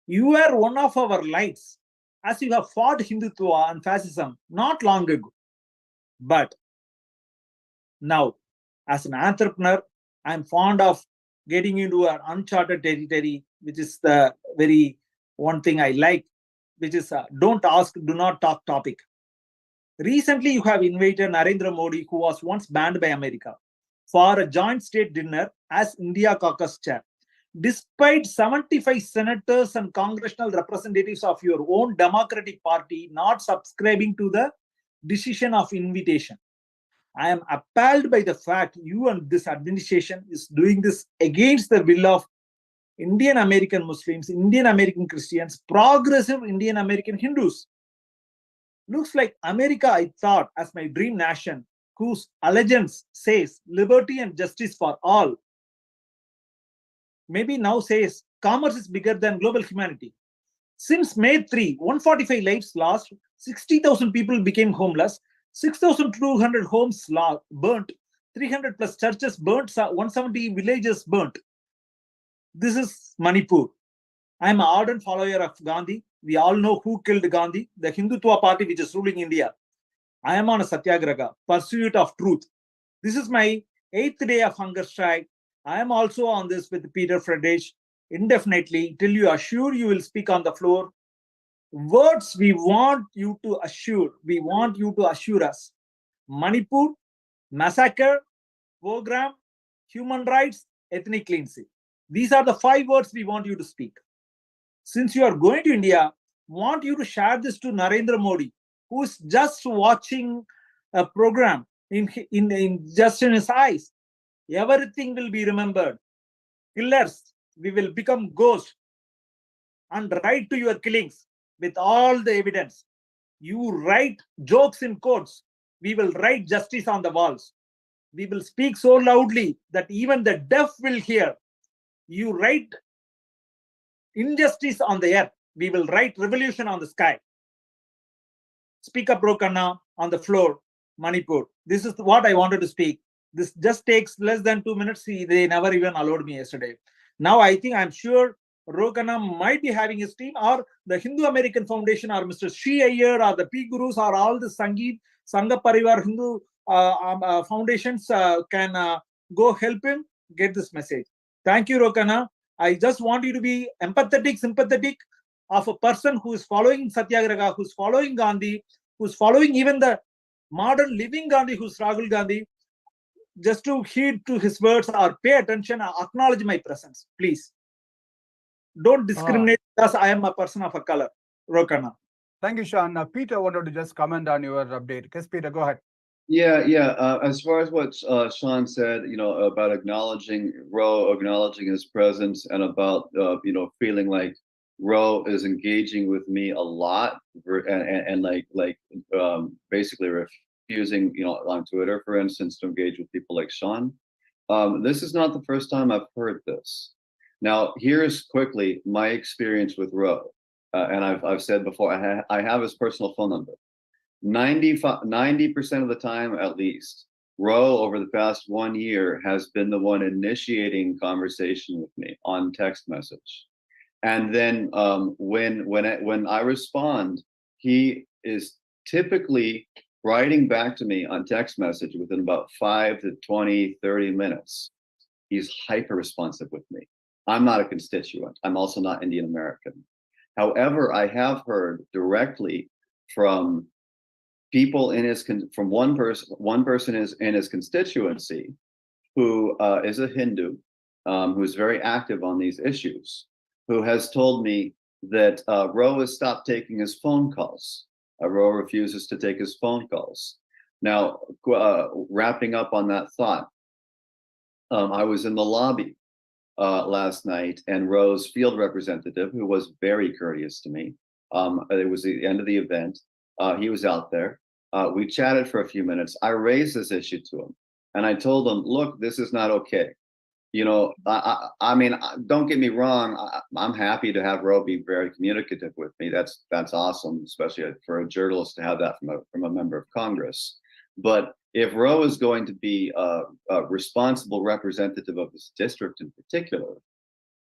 You are one of our lights, as you have fought Hindutva and fascism not long ago. But now, as an entrepreneur, I'm fond of getting into an uncharted territory, which is the very one thing I like, which is don't ask, do not talk topic. Recently, you have invited Narendra Modi, who was once banned by America, for a joint state dinner as India caucus chair. Despite 75 senators and congressional representatives of your own Democratic Party not subscribing to the decision of invitation, I am appalled by the fact you and this administration is doing this against the will of Indian American Muslims, Indian American Christians, progressive Indian American Hindus. Looks like America, I thought, as my dream nation, whose allegiance says liberty and justice for all, maybe now says commerce is bigger than global humanity. Since May 3, 145 lives lost, 60,000 people became homeless, 6,200 homes burnt, 300 plus churches burnt, 170 villages burnt. This is Manipur. I am an ardent follower of Gandhi. We all know who killed Gandhi, the Hindutva party which is ruling India. I am on a Satyagraha, pursuit of truth. This is my 8th day of hunger strike. I am also on this with Pieter Friedrich indefinitely till you assure you will speak on the floor. Words we want you to assure. We want you to assure us. Manipur, massacre, program, human rights, ethnic cleansing. These are the 5 words we want you to speak. Since you are going to India, want you to share this to Narendra Modi, who is just watching a program in just in his eyes. Everything will be remembered. Killers, we will become ghosts and write to your killings with all the evidence. You write jokes in courts. We will write justice on the walls. We will speak so loudly that even the deaf will hear. You write injustice on the earth. We will write revolution on the sky. Speak up, Ro Khanna, on the floor, Manipur. This is what I wanted to speak. This just takes less than 2 minutes. They never even allowed me yesterday. Now I think I'm sure Ro Khanna might be having his team, or the Hindu American Foundation, or Mr. Sri Iyer, or the P Gurus, or all the Sangeet, Sangha Parivar Hindu foundations can go help him get this message. Thank you, Ro Khanna. I just want you to be empathetic, sympathetic of a person who is following Satyagraha, who's following Gandhi, who's following even the modern living Gandhi, who's Rahul Gandhi. Just to heed to his words or pay attention, acknowledge my presence, please. Don't discriminate because I am a person of a color. Ro Khanna. Thank you, Shan. Peter wanted to just comment on your update. Yes, Peter, go ahead. Yeah. As far as what Shan said, about acknowledging his presence, and about feeling like Ro is engaging with me a lot, and basically refusing, on Twitter, for instance, to engage with people like Shan. This is not the first time I've heard this. Now, here's quickly my experience with Ro, and I've said before, I have his personal phone number. 90% of the time, at least, Ro, over the past 1 year, has been the one initiating conversation with me on text message. And then when I respond, he is typically writing back to me on text message within about 5 to 20, 30 minutes. He's hyper responsive with me. I'm not a constituent. I'm also not Indian American. However, I have heard directly from people from one person is in his constituency who is a Hindu, who is very active on these issues, who has told me that Ro has stopped taking his phone calls. Ro refuses to take his phone calls. Now, wrapping up on that thought, I was in the lobby last night, and Ro's field representative, who was very courteous to me, it was the end of the event, he was out there. We chatted for a few minutes. I raised this issue to him, and I told him, look, this is not okay. I mean, don't get me wrong. I'm happy to have Ro be very communicative with me. That's awesome, especially for a journalist to have that from a member of Congress. But if Ro is going to be a responsible representative of his district in particular,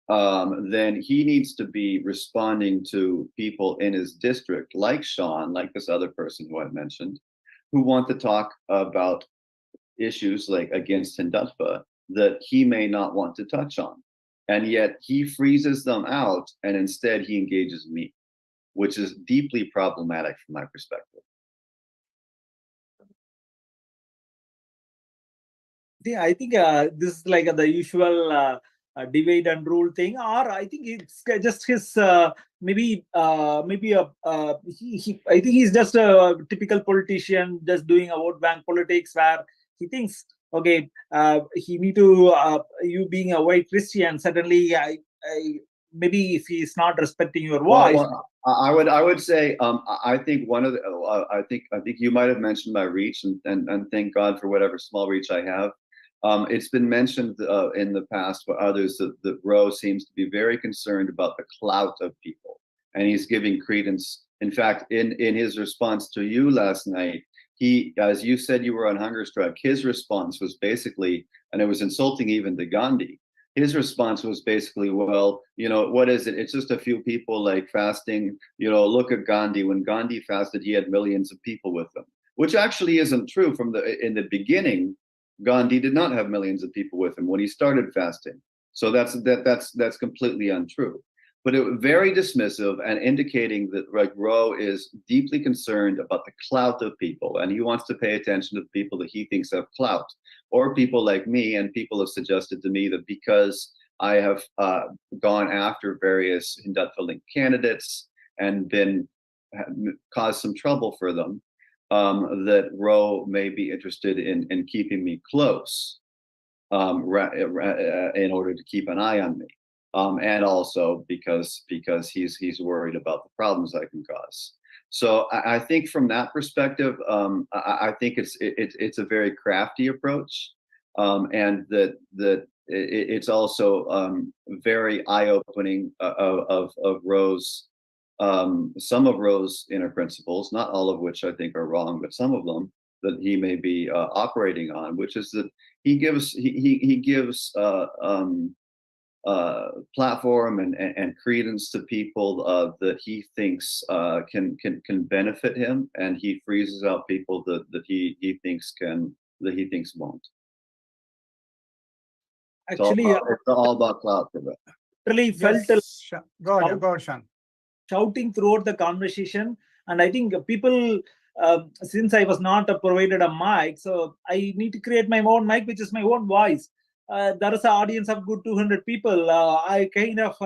then he needs to be responding to people in his district, like Shan, like this other person who I mentioned, who want to talk about issues like against Hindutva that he may not want to touch on. And yet he freezes them out and instead he engages me, which is deeply problematic from my perspective. Yeah, I think this is like the usual divide and rule thing, or I think it's just his maybe I think he's just a typical politician, just doing a vote bank politics, where he thinks, okay, he need to you being a white Christian, suddenly I maybe if he's not respecting your voice. I would say I think one of the I think you might have mentioned my reach, and thank God for whatever small reach I have. It's been mentioned in the past by others that Ro seems to be very concerned about the clout of people, and he's giving credence. In fact, in his response to you last night, he, as you said, you were on hunger strike. His response was basically, and it was insulting even to Gandhi. His response was basically, well, what is it? It's just a few people like fasting. Look at Gandhi. When Gandhi fasted, he had millions of people with him, which actually isn't true. In the beginning, Gandhi did not have millions of people with him when he started fasting. So that's completely untrue. But it was very dismissive and indicating that Ro is deeply concerned about the clout of people, and he wants to pay attention to the people that he thinks have clout, or people like me. And people have suggested to me that because I have gone after various Hindutva-linked candidates and caused some trouble for them, that Ro may be interested in keeping me close in order to keep an eye on me, and also because he's worried about the problems I can cause. So I think from that perspective, I think it's a very crafty approach, and that it's also very eye-opening of Ro's. Some of Ro's inner principles, not all of which I think are wrong, but some of them that he may be operating on, which is that he gives platform and credence to people that he thinks can benefit him, and he freezes out people that he thinks won't. Actually, it's all about clout for that. Really felt go ahead, Shan. Shouting throughout the conversation, and I think people, since I was not provided a mic, so I need to create my own mic, which is my own voice. There is an audience of good 200 people. I kind of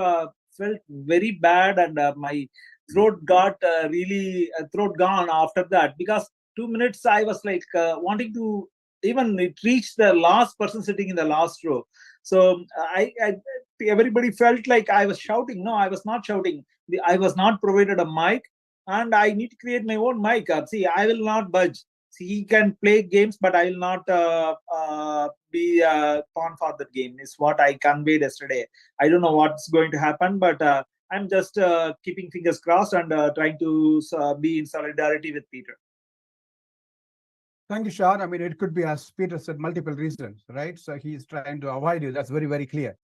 felt very bad, and my throat got really throat gone after that, because 2 minutes I was like wanting to, even it reached the last person sitting in the last row. So everybody felt like I was shouting. No, I was not shouting. I was not provided a mic, and I need to create my own mic. See, I will not budge. See, he can play games, but I will not be pawn for that game, is what I conveyed yesterday. I don't know what's going to happen, but I'm just keeping fingers crossed and trying to be in solidarity with Peter. Thank you, Shan. I mean, it could be, as Peter said, multiple reasons, right? So he's trying to avoid you. That's very, very clear.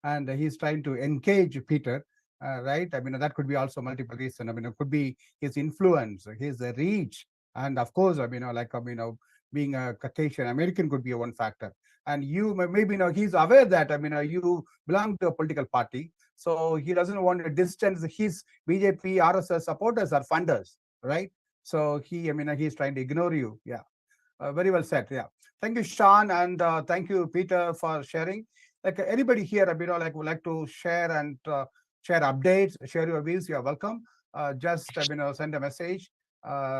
And he's trying to engage Peter, right? I mean, that could be also multiple reasons. I mean, it could be his influence, his reach. And of course, I mean, being a Caucasian American could be one factor. And you maybe he's aware that, I mean, you belong to a political party. So he doesn't want to distance his BJP, RSS supporters or funders, right? So he's trying to ignore you. Yeah. Very well said. Yeah. Thank you, Shan, and thank you, Peter, for sharing. Like anybody here, would like to share and share updates, share your views, you're welcome. Just send a message.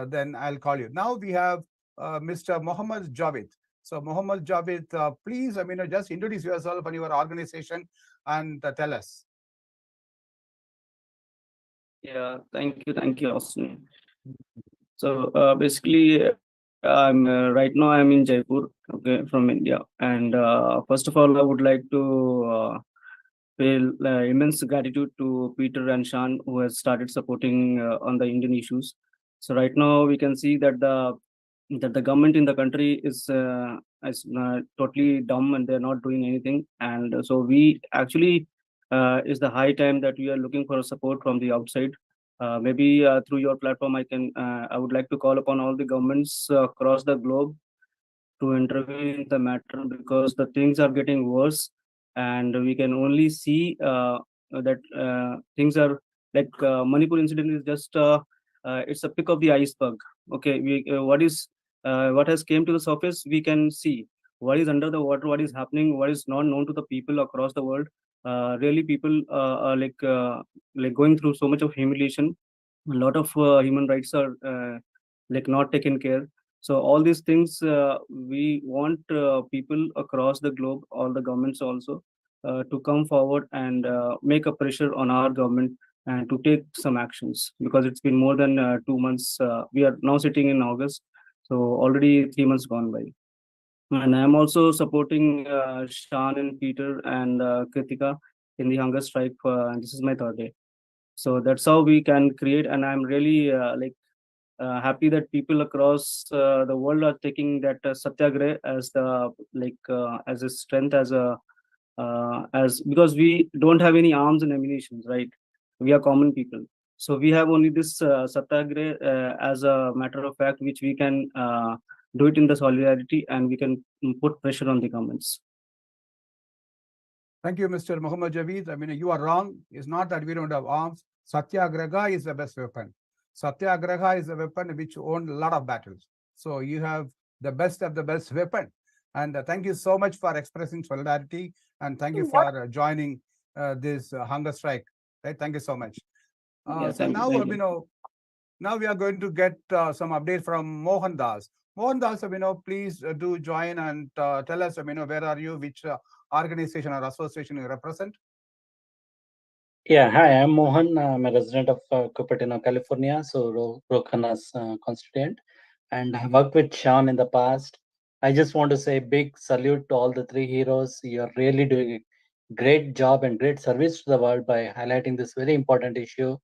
Then I'll call you. Now we have Mr. Mohammed Javed. So Mohammed Javed, please, just introduce yourself and your organization and tell us. Yeah, thank you, Rashmi. So basically, Right now I'm in Jaipur, okay, from India. And first of all, I would like to pay immense gratitude to Peter and Shan, who has started supporting on the Indian issues. So right now we can see that the government in the country is totally dumb and they're not doing anything. And so we actually is the high time that we are looking for support from the outside. Maybe through your platform, I would like to call upon all the governments across the globe to intervene in the matter, because the things are getting worse, and we can only see that things are like Manipur incident is just it's a pick of the iceberg. Okay, what has came to the surface, we can see what is under the water, what is happening, what is not known to the people across the world. Really, people are like going through so much of humiliation. A lot of human rights are like not taken care. So all these things, we want people across the globe, all the governments also, to come forward and make a pressure on our government and to take some actions, because it's been more than 2 months. We are now sitting in August, so already 3 months gone by. And I'm also supporting Shan and Peter and Kirthika in the hunger strike. And this is my third day. So that's how we can create. And I'm really happy that people across the world are taking that satyagraha as the as a strength, as because we don't have any arms and ammunition, right? We are common people, so we have only this satyagraha as a matter of fact, which we can do it in the solidarity, and we can put pressure on the governments. Thank you, Mr. Muhammad Javeed. I mean, you are wrong. It's not that we don't have arms. Satyagraha is the best weapon. Satyagraha is a weapon which won a lot of battles. So you have the best of the best weapon. And thank you so much for expressing solidarity. And thank you for joining this hunger strike. Right? Thank you so much. So now, now we are going to get some update from Mohan Das. Mohan Das, please do join and tell us, where are you, which organization or association you represent? Yeah, hi, I'm Mohan. I'm a resident of Cupertino, California, so Ro Khanna's constituent, and I worked with Shan in the past. I just want to say big salute to all the three heroes. You're really doing a great job and great service to the world by highlighting this very important issue.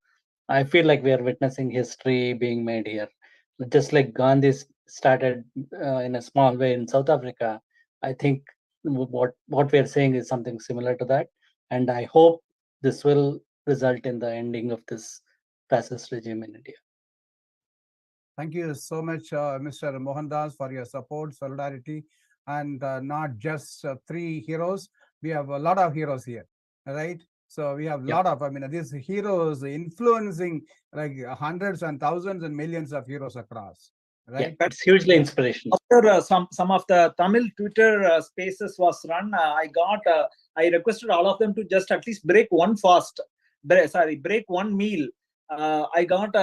I feel like we are witnessing history being made here. Just like Gandhi started in a small way in South Africa, I think what we are saying is something similar to that. And I hope this will result in the ending of this fascist regime in India. Thank you so much, Mr. Mohandas, for your support, solidarity, and not just three heroes. We have a lot of heroes here, right? So we have a lot of, these heroes influencing like hundreds and thousands and millions of heroes across, right? Yeah, that's hugely inspirational. After some of the Tamil Twitter spaces was run, I requested all of them to just at least break one fast, break one meal. I got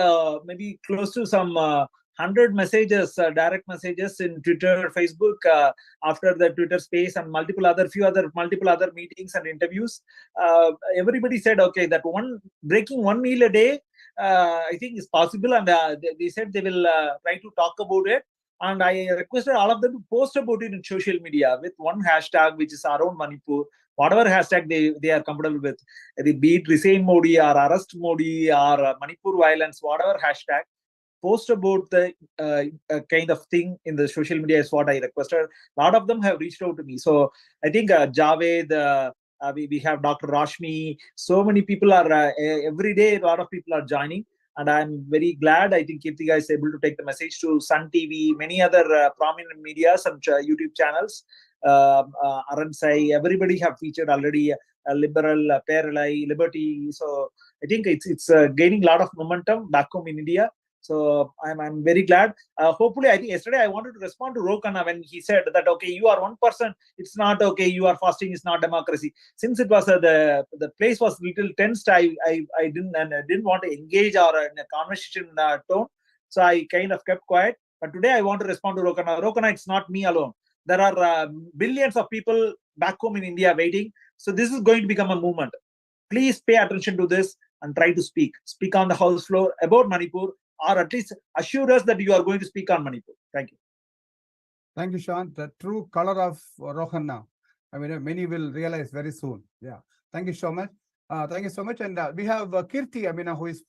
maybe close to some 100 messages, direct messages in Twitter, Facebook, after the Twitter space, and multiple other meetings and interviews. Everybody said, okay, that breaking one meal a day, I think is possible, and they said they will try to talk about it. And I requested all of them to post about it in social media with one hashtag, which is around Manipur, whatever hashtag they are comfortable with, be it resign Modi or arrest Modi or Manipur violence, whatever hashtag, post about the kind of thing in the social media is what I requested. A lot of them have reached out to me. So I think Javed, we have Dr. Rashmi, so many people are, every day, a lot of people are joining. And I'm very glad. I think Kirthika is able to take the message to Sun TV, many other prominent media, some YouTube channels. Aransai, everybody have featured already. Liberal, Peralai, Liberty. So I think it's gaining a lot of momentum back home in India. So I'm very glad. Hopefully, I think yesterday I wanted to respond to Ro Khanna when he said that, okay, you are one person, it's not okay, you are fasting, it's not democracy. Since it was the place was little tensed, I didn't want to engage or in a conversation tone. So I kind of kept quiet. But today I want to respond to Ro Khanna. Ro Khanna, it's not me alone. There are billions of people back home in India waiting. So this is going to become a movement. Please pay attention to this and try to speak on the House floor about Manipur, or at least assure us that you are going to speak on Manipur. Thank you. Thank you, Shan. The true color of Ro Khanna. I mean, many will realize very soon. Yeah. Thank you so much. Thank you so much. And we have Kirti, I mean, who is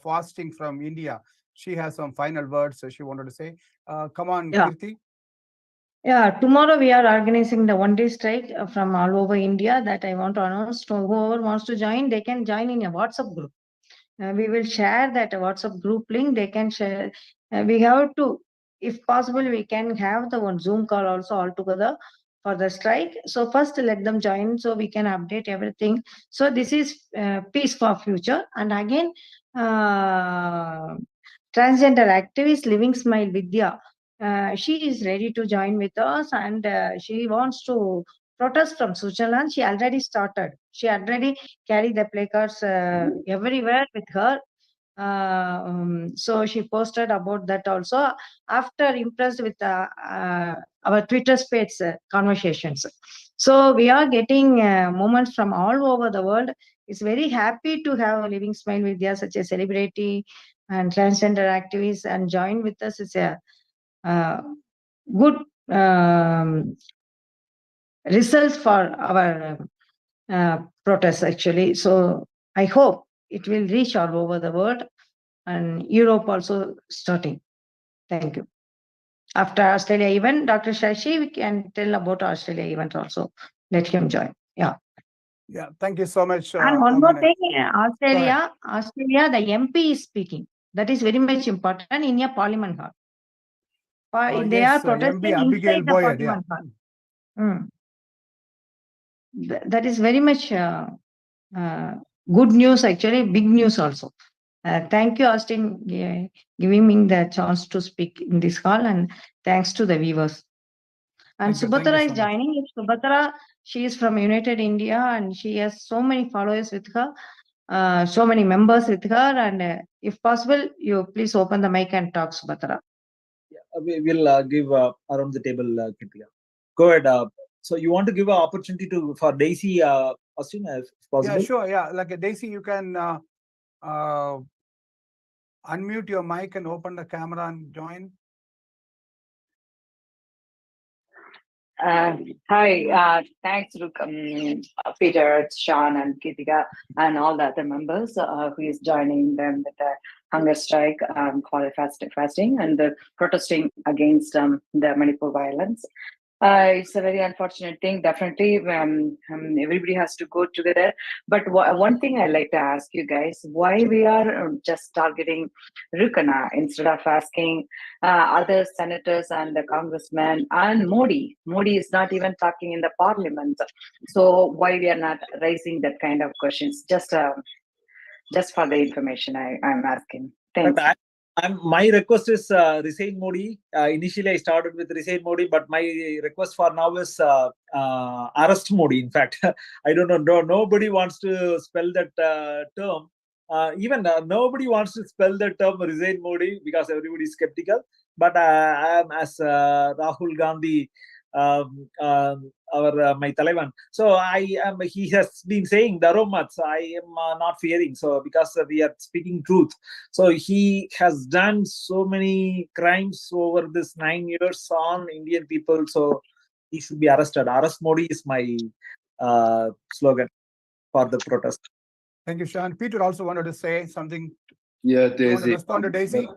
fasting from India. She has some final words she wanted to say. Come on, Yeah. Kirti. Yeah, tomorrow we are organizing the one-day strike from all over India that I want to announce. To whoever wants to join, they can join in a WhatsApp group. We will share that WhatsApp group link. They can share. We have to, if possible, we can have the one Zoom call also all together for the strike. So first let them join so we can update everything. So this is Peace for Future. And again, transgender activist Living Smile Vidya. She is ready to join with us and she wants to protest from Switzerland. She already started. She already carried the placards everywhere with her. So she posted about that also after impressed with our Twitter space conversations. So we are getting moments from all over the world. It's very happy to have a Living Smile Vidya, such a celebrity and transgender activist, and join with us. It's a good results for our protests actually. So I hope it will reach all over the world and Europe also starting. Thank you. After Australia event, Dr. Shashi, we can tell about Australia event also. Let him join. Yeah. Yeah. Thank you so much. And one more thing, ahead. Australia, the MP is speaking. That is very much important in a parliament hall. They Yes, are protesting MB Abigail inside the Boyd. Yeah. parliament hall. That is very much good news, actually, big news also. Thank you, Austin, giving me the chance to speak in this hall, and thanks to the viewers. And Subhatra is joining. Subhatra, she is from United India, and she has so many followers with her, so many members with her. And if possible, you please open the mic and talk, Subhatra. Yeah, we will give around the table, Kirthika. Go ahead. So you want to give an opportunity for Daisy, Austin, if possible? Yeah, sure. Yeah, like Daisy, you can unmute your mic and open the camera and join. Hi, thanks to Peter, Shan, and Kirthika, and all the other members who is joining them with the hunger strike, called fasting, and the protesting against the Manipur violence. It's a very unfortunate thing. Definitely, everybody has to go together. But one thing I'd like to ask you guys: why we are just targeting Ro Khanna instead of asking other senators and the congressmen and Modi? Modi is not even talking in the parliament. So why we are not raising that kind of questions? Just for the information, I'm asking. Thanks. My request is resign Modi. Initially, I started with resign Modi, but my request for now is arrest Modi. In fact, I don't know. Nobody wants to spell that term. Even nobody wants to spell the term resign Modi because everybody is skeptical. But I am, as Rahul Gandhi, my Taliban. So he has been saying Daromats. I am not fearing. So because we are speaking truth. So he has done so many crimes over this 9 years on Indian people. So he should be arrested. Arrest Modi is my slogan for the protest. Thank you, Shan. Peter also wanted to say something. Yeah, Daisy. You want to respond to Daisy?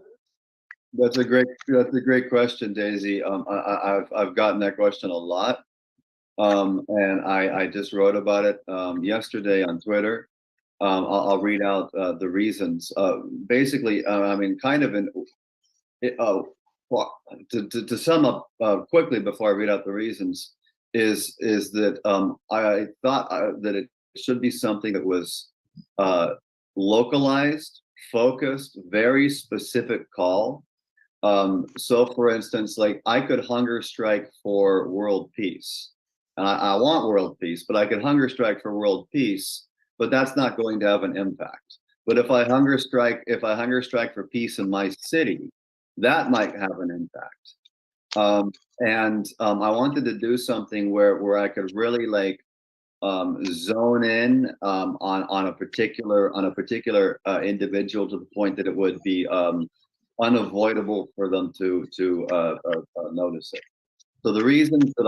That's a great question, Daisy. I've gotten that question a lot, and I just wrote about it yesterday on Twitter. I'll read out the reasons. Basically, I mean, kind of to sum up quickly before I read out the reasons is that I thought that it should be something that was localized, focused, very specific call. So for instance, like I could hunger strike for world peace. And I want world peace, but I could hunger strike for world peace, but that's not going to have an impact. But if I hunger strike for peace in my city, that might have an impact. And I wanted to do something where I could really like zone in on a particular individual to the point that it would be unavoidable for them to notice it. So the reasons that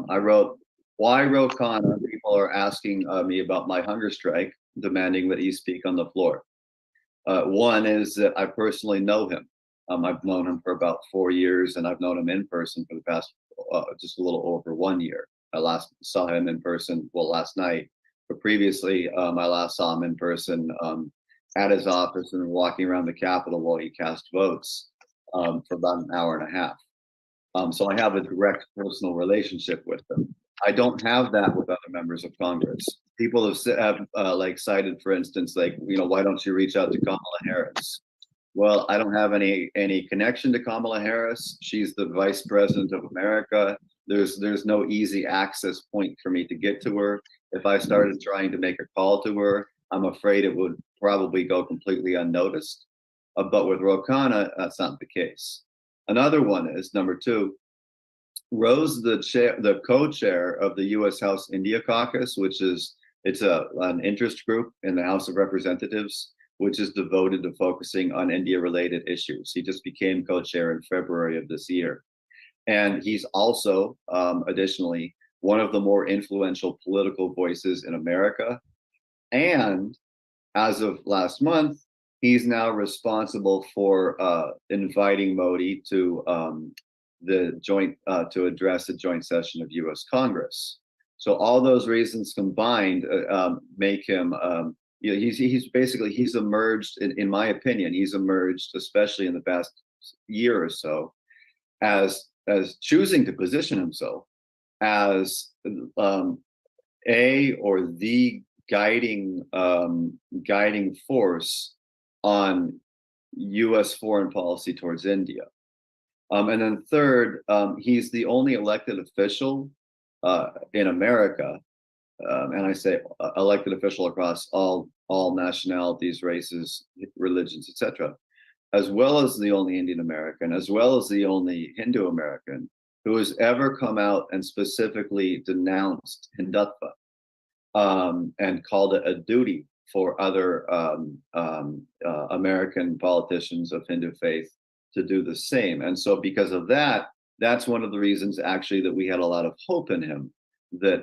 I wrote why Ro Khanna. People are asking me about my hunger strike, demanding that he speak on the floor. One is that I personally know him. I've known him for about 4 years, and I've known him in person for the past just a little over 1 year. I last saw him in person, last night. But previously, I last saw him in person at his office and walking around the Capitol while he cast votes for about an hour and a half. So I have a direct personal relationship with him. I don't have that with other members of Congress. People have like cited, for instance, like, why don't you reach out to Kamala Harris? Well, I don't have any connection to Kamala Harris. She's the Vice President of America. There's no easy access point for me to get to her. If I started trying to make a call to her, I'm afraid it would probably go completely unnoticed. But with Ro Khanna, that's not the case. Another one is number two. Ro's the co-chair of the U.S. House India Caucus, it's an interest group in the House of Representatives, which is devoted to focusing on India-related issues. He just became co-chair in February of this year. And he's also, additionally, one of the more influential political voices in America. And as of last month, he's now responsible for inviting Modi to to address the joint session of U.S. Congress. So all those reasons combined make him. He's emerged, in my opinion, he's emerged, especially in the past year or so, as choosing to position himself as the guiding force on U.S. foreign policy towards India. And then third, he's the only elected official in America, and I say elected official across all nationalities, races, religions, etc., as well as the only Indian American, as well as the only Hindu American who has ever come out and specifically denounced Hindutva and called it a duty for other American politicians of Hindu faith to do the same. And so because of that, that's one of the reasons actually that we had a lot of hope in him, that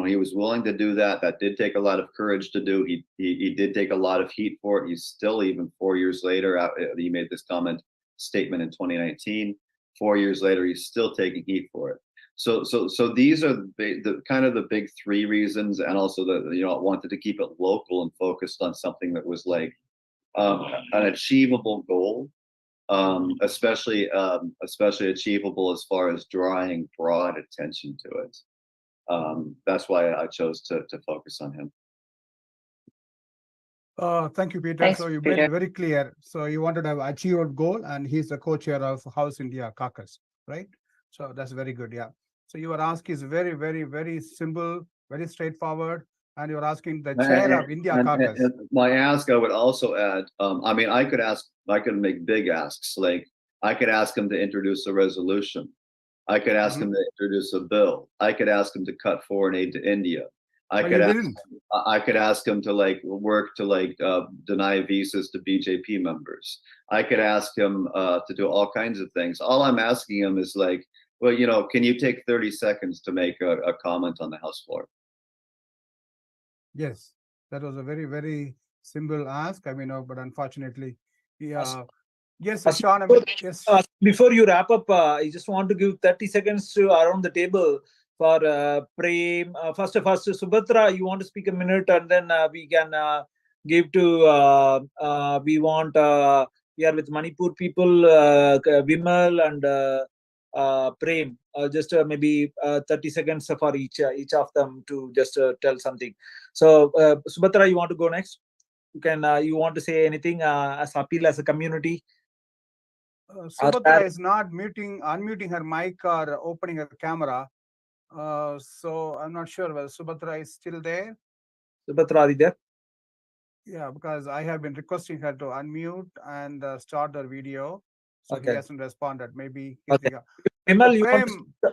he was willing to do that. That did take a lot of courage to do. He did take a lot of heat for it. He's still, even 4 years later, he made this statement in 2019. 4 years later, he's still taking heat for it. So these are the kind of the big three reasons, and also that wanted to keep it local and focused on something that was like an achievable goal, especially achievable as far as drawing broad attention to it. That's why I chose to focus on him. Thank you, Peter. Thanks, So you Peter. made it very clear. So you wanted to have achieved goal, and he's the co-chair of House India Caucus, right? So that's very good. Yeah. So your ask is very, very, very simple, very straightforward, and you're asking the chair of India Caucus. And my ask, I would also add. I could make big asks. Like I could ask him to introduce a resolution. I could ask him to introduce a bill. I could ask him to cut foreign aid to India. I could ask him to work to deny visas to BJP members. I could ask him to do all kinds of things. All I'm asking him is can you take 30 seconds to make a comment on the House floor? Yes, that was a very, very simple ask. But unfortunately, yes, Sean. Yes. Before you wrap up, I just want to give 30 seconds to around the table for Prem. First, Subhatra, you want to speak a minute, and then we can give to. We are with Manipur people, Vimal and Prem. Just maybe 30 seconds for each of them to just tell something. So, Subhatra, you want to go next? You want to say anything as appeal as a community? Subhatra is not unmuting her mic or opening her camera. So I'm not sure whether Subhatra is still there. Subhatra, are you there? Yeah, because I have been requesting her to unmute and start her video. So Okay. he hasn't responded. Maybe. Okay. Kirthika.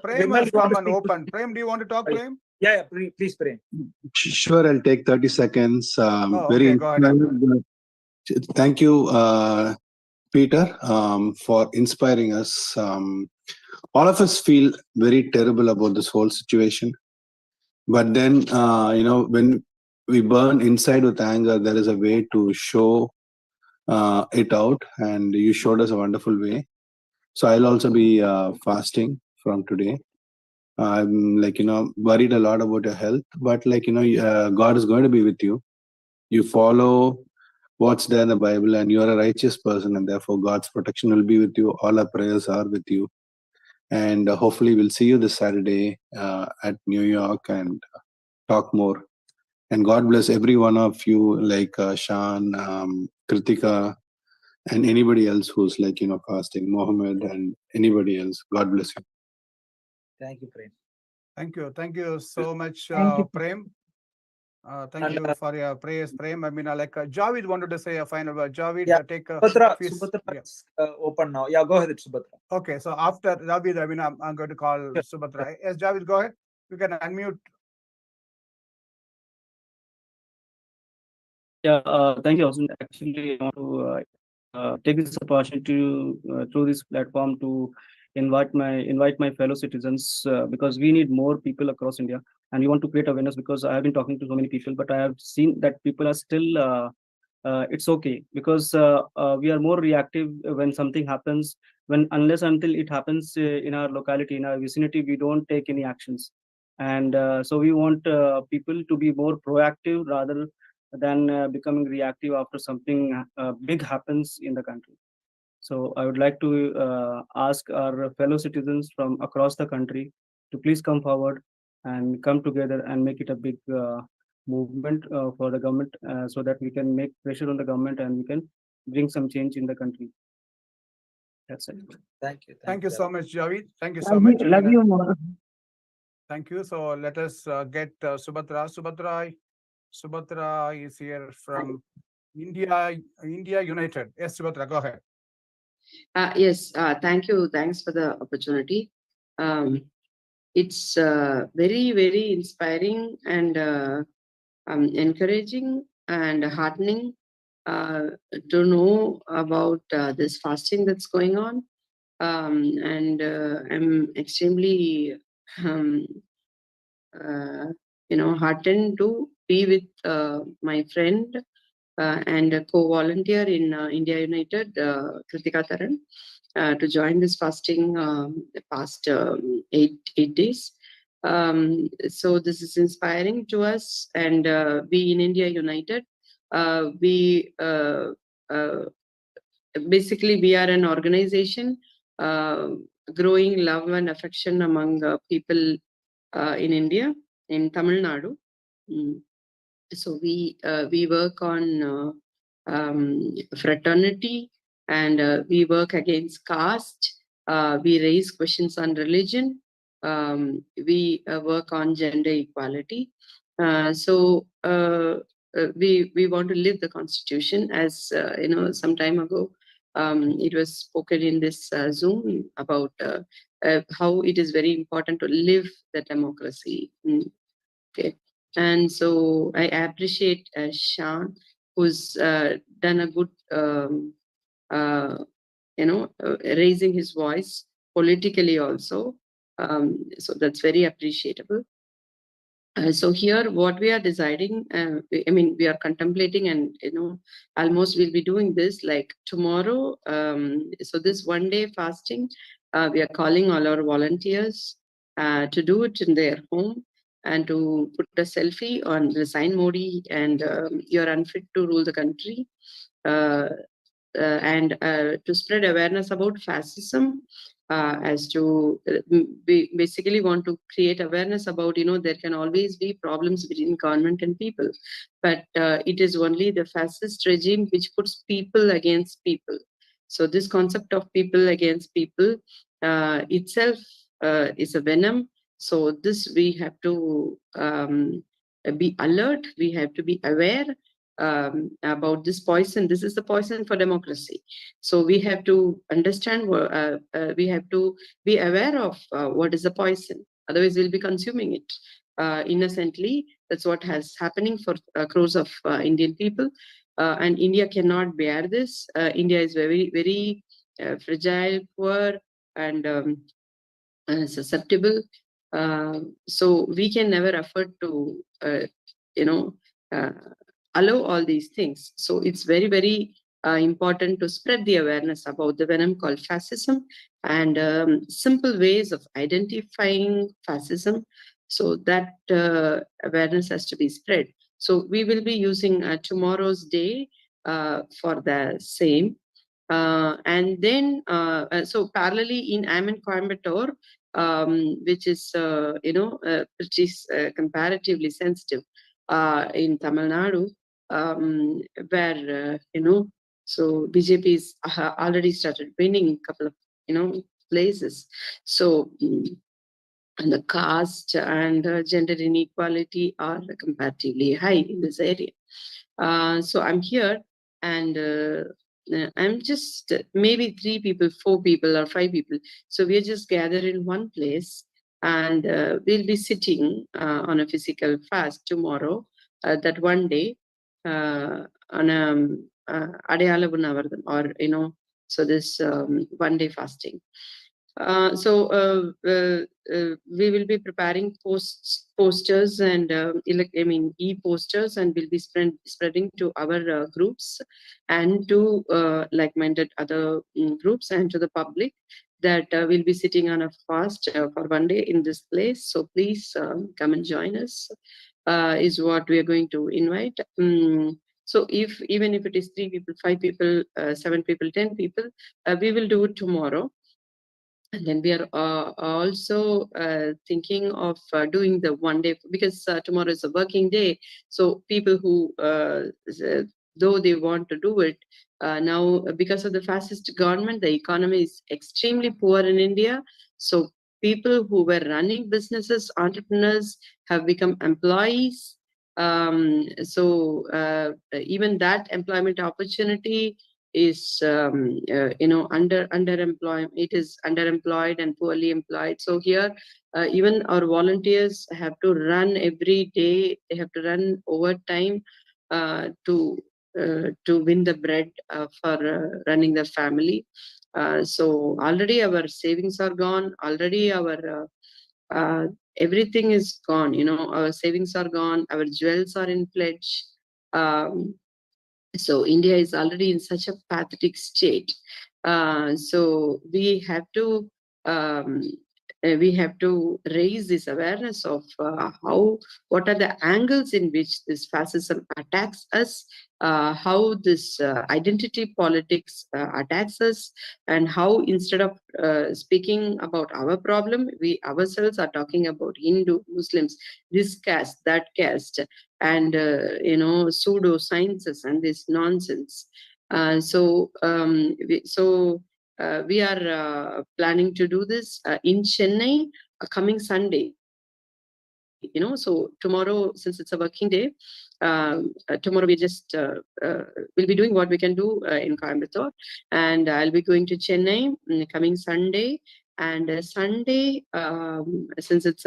Prem has come and open. Prem, do you want to talk, Prem? Yeah, please, Prem. Sure, I'll take 30 seconds. Okay, go ahead. Thank you, Peter, for inspiring us. All of us feel very terrible about this whole situation. But then, when we burn inside with anger, there is a way to show it out, and you showed us a wonderful way. So I'll also be fasting from today. I'm worried a lot about your health, but God is going to be with you. You follow what's there in the Bible, and you are a righteous person, and therefore God's protection will be with you. All our prayers are with you, and hopefully we'll see you this Saturday at New York and talk more. And God bless every one of you, like Shan, Kirthika, and anybody else who's fasting, Mohammed, and anybody else. God bless you. Thank you, Prem. Thank you so much, Thank you. Prem. Thank And, you for your prayers, Prem. I mean, Javid wanted to say a final word. Javid, Yeah, take a Subhatra yeah. is open now. Yeah, go ahead, Subhatra. Okay, so after Javid, I mean, I'm going to call Subhatra. Yes, Javid, go ahead. You can unmute. Yeah, thank you, Austin. Actually, I want to take this opportunity to, through this platform to invite my fellow citizens, because we need more people across India, and we want to create awareness, because I have been talking to so many people, but I have seen that people are still it's okay, because we are more reactive when something happens, when unless until it happens in our locality, in our vicinity, we don't take any actions. And so we want people to be more proactive rather than becoming reactive after something big happens in the country. So I would like to ask our fellow citizens from across the country to please come forward and come together and make it a big movement for the government, so that we can make pressure on the government and we can bring some change in the country. That's it. Thank you. Thank you so much, Javid. Thank you so much. Love you more. Thank you. So let us get Subhatra. Subhatra is here from India United. Yes, Subhatra, go ahead. Yes, thank you. Thanks for the opportunity. It's very, very inspiring and encouraging and heartening to know about this fasting that's going on. And I'm extremely, um, heartened to be with my friend and a co-volunteer in India United, Kirthika, to join this fasting the past 8 days. So this is inspiring to us, and we in India United, we basically we are an organization growing love and affection among people in India, in Tamil Nadu. So we work on fraternity, and we work against caste. We raise questions on religion. We work on gender equality. So we want to live the constitution, as some time ago it was spoken in this Zoom about how it is very important to live the democracy. Okay. And so I appreciate Shan, who's done a good, raising his voice politically also. So that's very appreciable. So here, what we are deciding, we are contemplating, and almost we'll be doing this like tomorrow. So this 1 day fasting, we are calling all our volunteers to do it in their home, and to put a selfie on Resign Modi and you're unfit to rule the country, and to spread awareness about fascism, as to we basically want to create awareness about, there can always be problems between government and people, but it is only the fascist regime which puts people against people. So this concept of people against people itself is a venom. So this we have to be alert, we have to be aware about this poison. This is the poison for democracy. So we have to understand, we have to be aware of what is the poison. Otherwise, we'll be consuming it innocently. That's what has happening for crores of Indian people. And India cannot bear this. India is very, very fragile, poor, and susceptible. So we can never afford to, allow all these things. So it's very, very important to spread the awareness about the venom called fascism and simple ways of identifying fascism. So that awareness has to be spread. So we will be using tomorrow's day for the same. And then, so parallelly I'm in Coimbatore, which is, which is comparatively sensitive in Tamil Nadu, where, so BJP is already started winning a couple of, places. So, and the caste and gender inequality are comparatively high in this area. So I'm here and I'm just maybe 3 people, 4 people or 5 people. So we're just gathered in one place and we'll be sitting on a physical fast tomorrow, that one day on Adayala Gunavardhan or, so this one day fasting. We will be preparing posters and e-posters, and we'll be spreading to our groups and to like-minded other groups and to the public that we'll be sitting on a fast for one day in this place. So please come and join us, is what we are going to invite. So even if it is 3 people, 5 people, 7 people, 10 people, we will do it tomorrow. And then we are also thinking of doing the one day, because tomorrow is a working day. So people who, though they want to do it, now because of the fascist government, the economy is extremely poor in India. So people who were running businesses, entrepreneurs, have become employees. Even that employment opportunity is underemployed. It is underemployed and poorly employed. So here even our volunteers have to run every day. They have to run overtime to win the bread for running the family. So already our savings are gone. Already our everything is gone. Our savings are gone. Our jewels are in pledge. So India is already in such a pathetic state. So we have to raise this awareness of what are the angles in which this fascism attacks us, how this identity politics attacks us, and how instead of speaking about our problem, we ourselves are talking about Hindu, Muslims, this caste, that caste, and pseudo sciences and this nonsense. We are planning to do this in Chennai coming Sunday. So tomorrow, since it's a working day, tomorrow we just will be doing what we can do in Coimbatore, and I'll be going to Chennai coming Sunday. And Sunday, since it's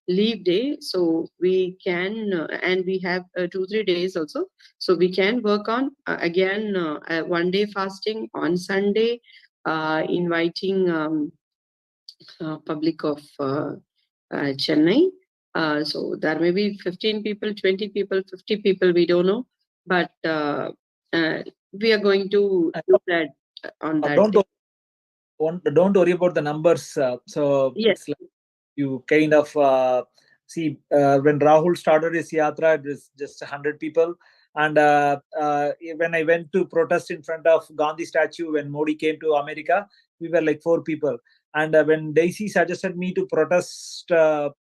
leave day, so we can and we have 2-3 days also, so we can work on again one day fasting on Sunday, inviting public of Chennai. So there may be 15 people, 20 people, 50 people, we don't know, but we are going to do that on that day. Don't worry about the numbers. So yes, it's like you kind of see when Rahul started his yatra, it was just 100 people. And when I went to protest in front of Gandhi statue when Modi came to America, we were like 4 people. And when Daisy suggested me to protest for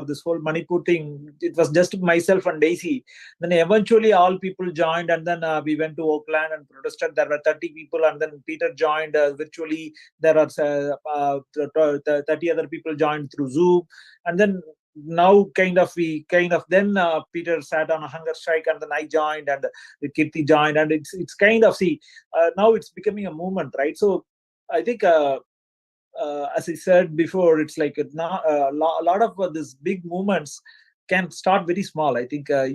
this whole Manipur thing, it was just myself and Daisy. Then eventually all people joined, and then we went to Oakland and protested. There were 30 people, and then Peter joined virtually. There are 30 other people joined through Zoom. And then now then Peter sat on a hunger strike, and then I joined, and Kirti joined, and it's kind of now it's becoming a movement, right? So I think as I said before, it's like a lot of these big movements can start very small. I think I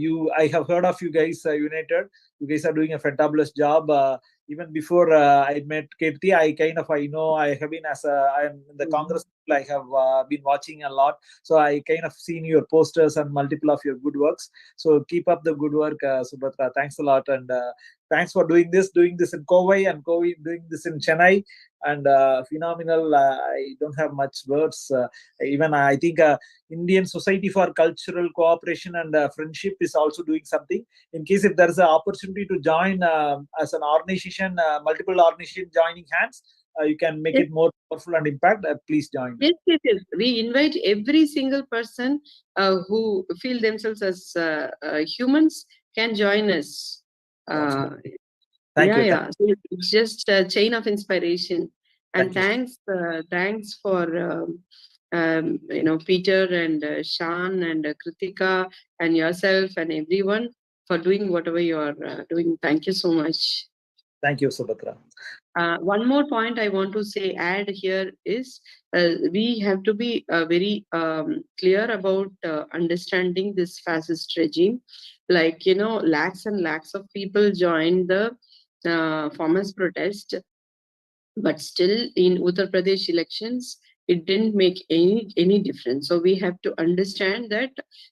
have heard of you guys, United. You guys are doing a fantabulous job. Even before I met Kirti, I know I have been I'm in the Congress I have been watching a lot. So I kind of seen your posters and multiple of your good works. So keep up the good work, Subhatra. Thanks a lot, and thanks for doing this in Kowai, and doing this in Chennai, and phenomenal. I don't have much words. Even I think Indian Society for Cultural Cooperation and Friendship is also doing something. In case if there is an opportunity to join as an organization, multiple organizations joining hands, you can make Yes. it more powerful and impact. Please join. Yes, yes, yes. We invite every single person who feel themselves as humans can join us. Thank you. Yeah. So it's just a chain of inspiration. And Thank you. thanks for Peter and Shan and Kritika and yourself and everyone for doing whatever you are doing. Thank you so much. Thank you, Subhatra. One more point I want to add here is we have to be very clear about understanding this fascist regime. Like, lakhs and lakhs of people joined the farmers' protest, but still in Uttar Pradesh elections, it didn't make any difference. So we have to understand that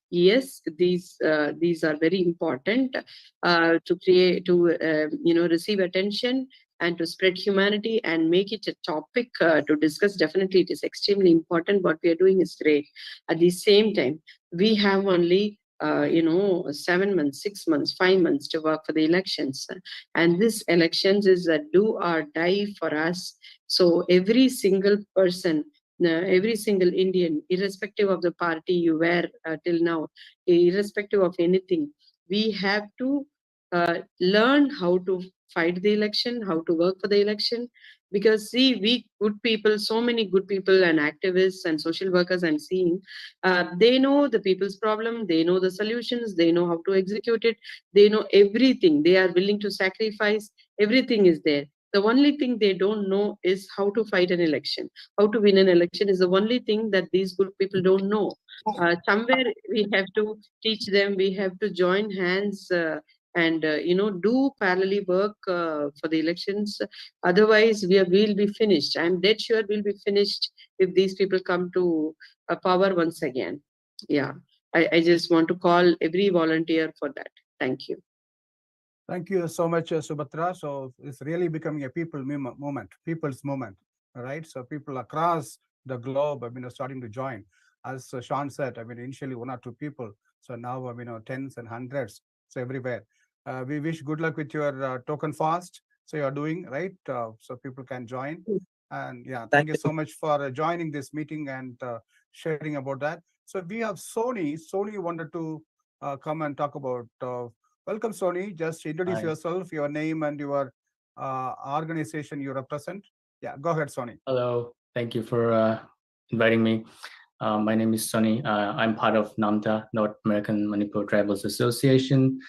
yes, these are very important to create receive attention and to spread humanity and make it a topic to discuss. Definitely, it is extremely important. What we are doing is great. At the same time, we have only 7 months, 6 months, 5 months to work for the elections. And this elections is a do or die for us. So every single person, every single Indian, irrespective of the party you were till now, irrespective of anything, we have to learn how to fight the election, how to work for the election. Because see, we good people, so many good people and activists and social workers I'm seeing, they know the people's problem, they know the solutions, they know how to execute it, they know everything, they are willing to sacrifice, everything is there. The only thing they don't know is how to fight an election. How to win an election is the only thing that these good people don't know. Somewhere we have to teach them, we have to join hands and do parallelly work for the elections. Otherwise, we'll be finished. I'm dead sure we'll be finished if these people come to power once again. Yeah, I just want to call every volunteer for that. Thank you. Thank you so much, Subhatra. So it's really becoming a people's movement, all right? So people across the globe, are starting to join. As Shan said, initially 1 or 2 people. So now, tens and hundreds. So everywhere. We wish good luck with your token fast. So you're doing, right? So people can join. And yeah, thank you so much for joining this meeting and sharing about that. So we have Sony. Sony wanted to come and talk about welcome, Sony. Just introduce yourself, your name, and your organization you represent. Yeah, go ahead, Sony. Hello, thank you for inviting me. My name is Sony. I'm part of NAMTA, North American Manipur Tribals Association.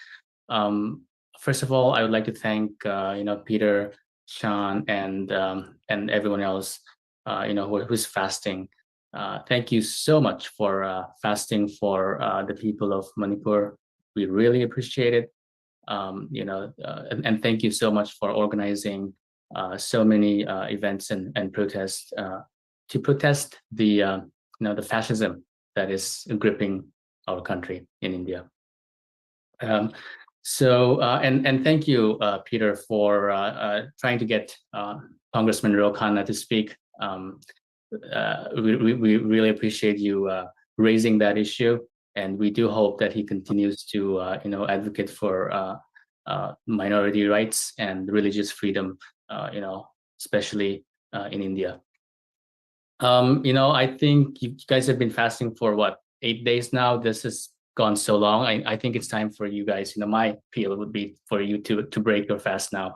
First of all, I would like to thank Peter, Shan, and everyone else who's fasting. Thank you so much for fasting for the people of Manipur. We really appreciate it. And thank you so much for organizing so many events and protests to protest the the fascism that is gripping our country in India. And thank you, Peter, for trying to get Congressman Ro Khanna to speak. We really appreciate you raising that issue. And we do hope that he continues to, advocate for minority rights and religious freedom, especially in India. I think you guys have been fasting for what, 8 days now? This has gone so long. I think it's time for you guys. My appeal would be for you to break your fast now.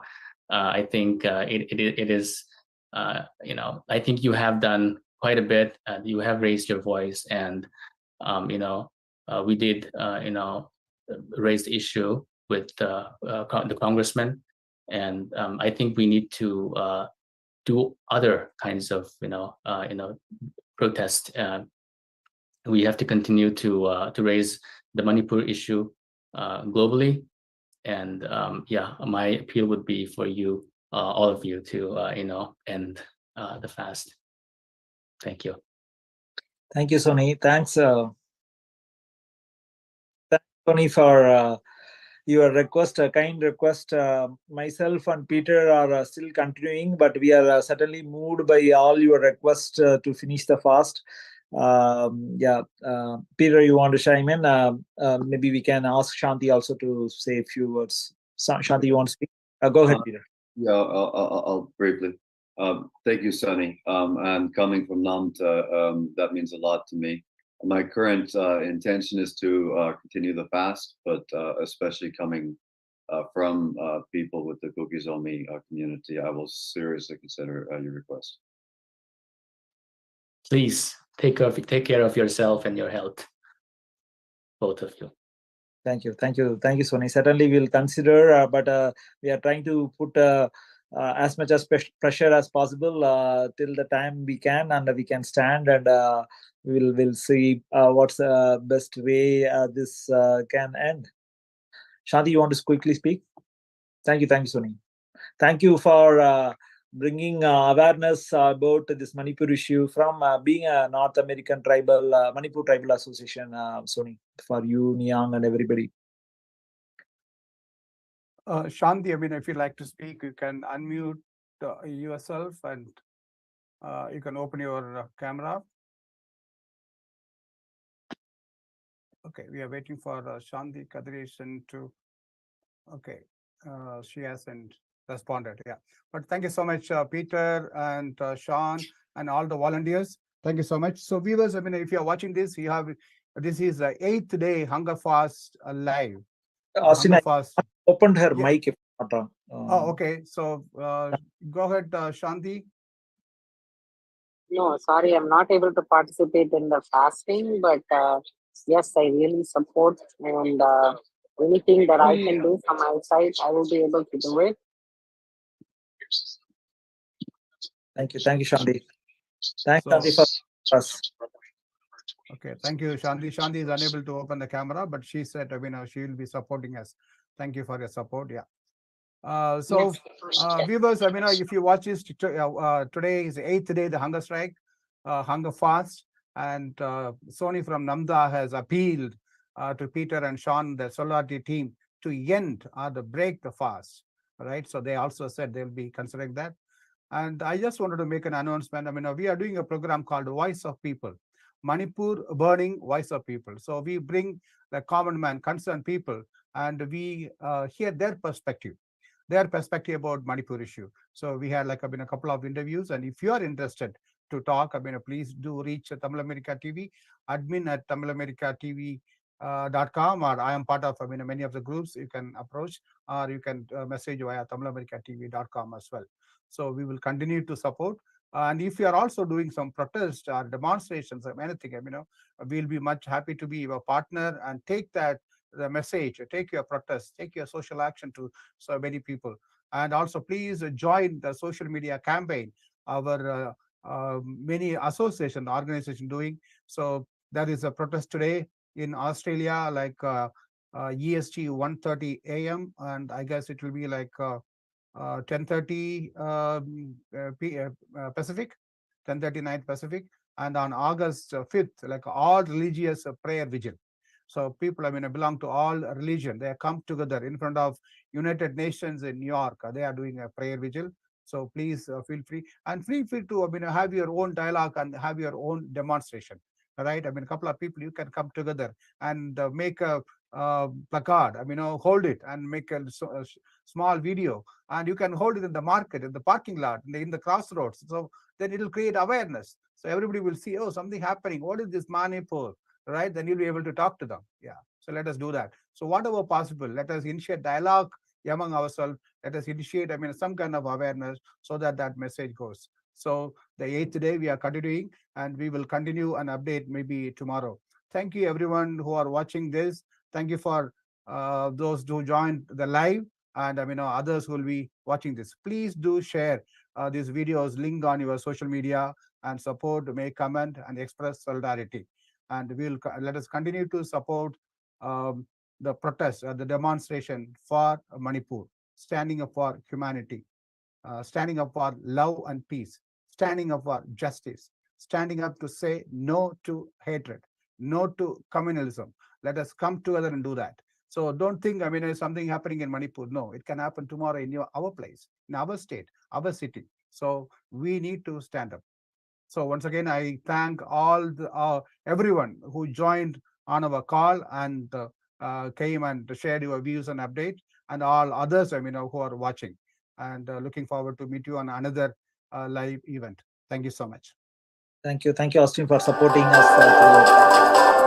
I think it is. I think you have done quite a bit. You have raised your voice, and we did, raise the issue with the congressman, and I think we need to do other kinds of, protest. We have to continue to raise the Manipur issue globally, and my appeal would be for you, all of you, to end the fast. Thank you. Thank you, Sony. Thanks, Sony, for your request, a kind request. Myself and Peter are still continuing, but we are certainly moved by all your requests to finish the fast. Peter, you want to chime in? Maybe we can ask Shanti also to say a few words. Shanti, you want to speak? Go ahead, Peter. Yeah, I'll briefly. Thank you, Sunny. And coming from Namta, that means a lot to me. My current intention is to continue the fast, but especially coming from people with the Kukizomi community, I will seriously consider your request. Please take care of yourself and your health, both of you. Thank you, Sony. Certainly, we'll consider, but we are trying to put as much as pressure as possible till the time we can, and we can stand, and we'll see what's the best way this can end. Shanti, you want to quickly speak? Thank you, Sony. Thank you for bringing awareness about this Manipur issue from being a North American tribal, Manipur Tribal Association, Sony, for you, Niang, and everybody. Shanti, I mean, if you'd like to speak, you can unmute yourself and you can open your camera. Okay, we are waiting for Shanti Kadireshan to. Okay, she hasn't responded. Yeah, but thank you so much, Peter and Sean and all the volunteers. Thank you so much. So viewers, I mean, if you are watching this, you have this is the 8th day Hunger Fast live. Hunger Fast opened her mic. If not on. Oh, okay. So go ahead, Shanti. No, sorry, I'm not able to participate in the fasting, but yes, I really support, and anything that I can do from my side, I will be able to do it. Thank you, Shanti. Thanks, Shanti, for us. Okay, thank you, Shanti. Shanti is unable to open the camera, but she said, I mean, she will be supporting us. Thank you for your support. Yeah. Viewers, I mean, if you watch this, today is the 8th day, the hunger strike, hunger fast, and Sony from Namda has appealed to Peter and Sean, the solidarity team, to end or to break the fast, right? So they also said they'll be considering that. And I just wanted to make an announcement. I mean, we are doing a program called Voice of People, Manipur Burning Voice of People. So we bring the common man, concerned people, and we hear their perspective about Manipur issue. So we had like a couple of interviews, and if you are interested to talk, I mean, please do reach Tamil America TV, admin at tamilamericatv.com, or I am part of many of the groups you can approach, or you can message via tamilamericatv.com as well. So we will continue to support. And if you are also doing some protest or demonstrations or anything, we'll be much happy to be your partner and take the message, take your protest, take your social action to so many people. And also please join the social media campaign our many association organization doing. So there is a protest today in Australia, like EST 1:30 a.m. and I guess it will be like 10:30 Pacific, 10:30 night Pacific, and on August 5th, like all religious prayer vigil. So people, belong to all religion. They come together in front of United Nations in New York. They are doing a prayer vigil. So please feel free to have your own dialogue and have your own demonstration. Right? A couple of people, you can come together and make a placard. Hold it and make a small video, and you can hold it in the market, in the parking lot, in the crossroads. So then it will create awareness. So everybody will see, oh, something happening. What is this Manipur? Right? Then you'll be able to talk to them. Yeah. So let us do that. So whatever possible, let us initiate dialogue among ourselves. Let us initiate, some kind of awareness so that that message goes. So the 8th day we are continuing, and we will continue and update maybe tomorrow. Thank you everyone who are watching this. Thank you for those who joined the live, and others who will be watching this. Please do share these videos, link on your social media, and support, make comment, and express solidarity. And let us continue to support the protest, the demonstration for Manipur, standing up for humanity, standing up for love and peace, standing up for justice, standing up to say no to hatred, no to communalism. Let us come together and do that. So don't think, I mean, there's something happening in Manipur. No, it can happen tomorrow in our place, in our state, our city. So we need to stand up. So once again, I thank all everyone who joined on our call and came and shared your views and update, and all others, I mean, who are watching. And looking forward to meet you on another live event. Thank you so much. Thank you, Austin, for supporting us throughout.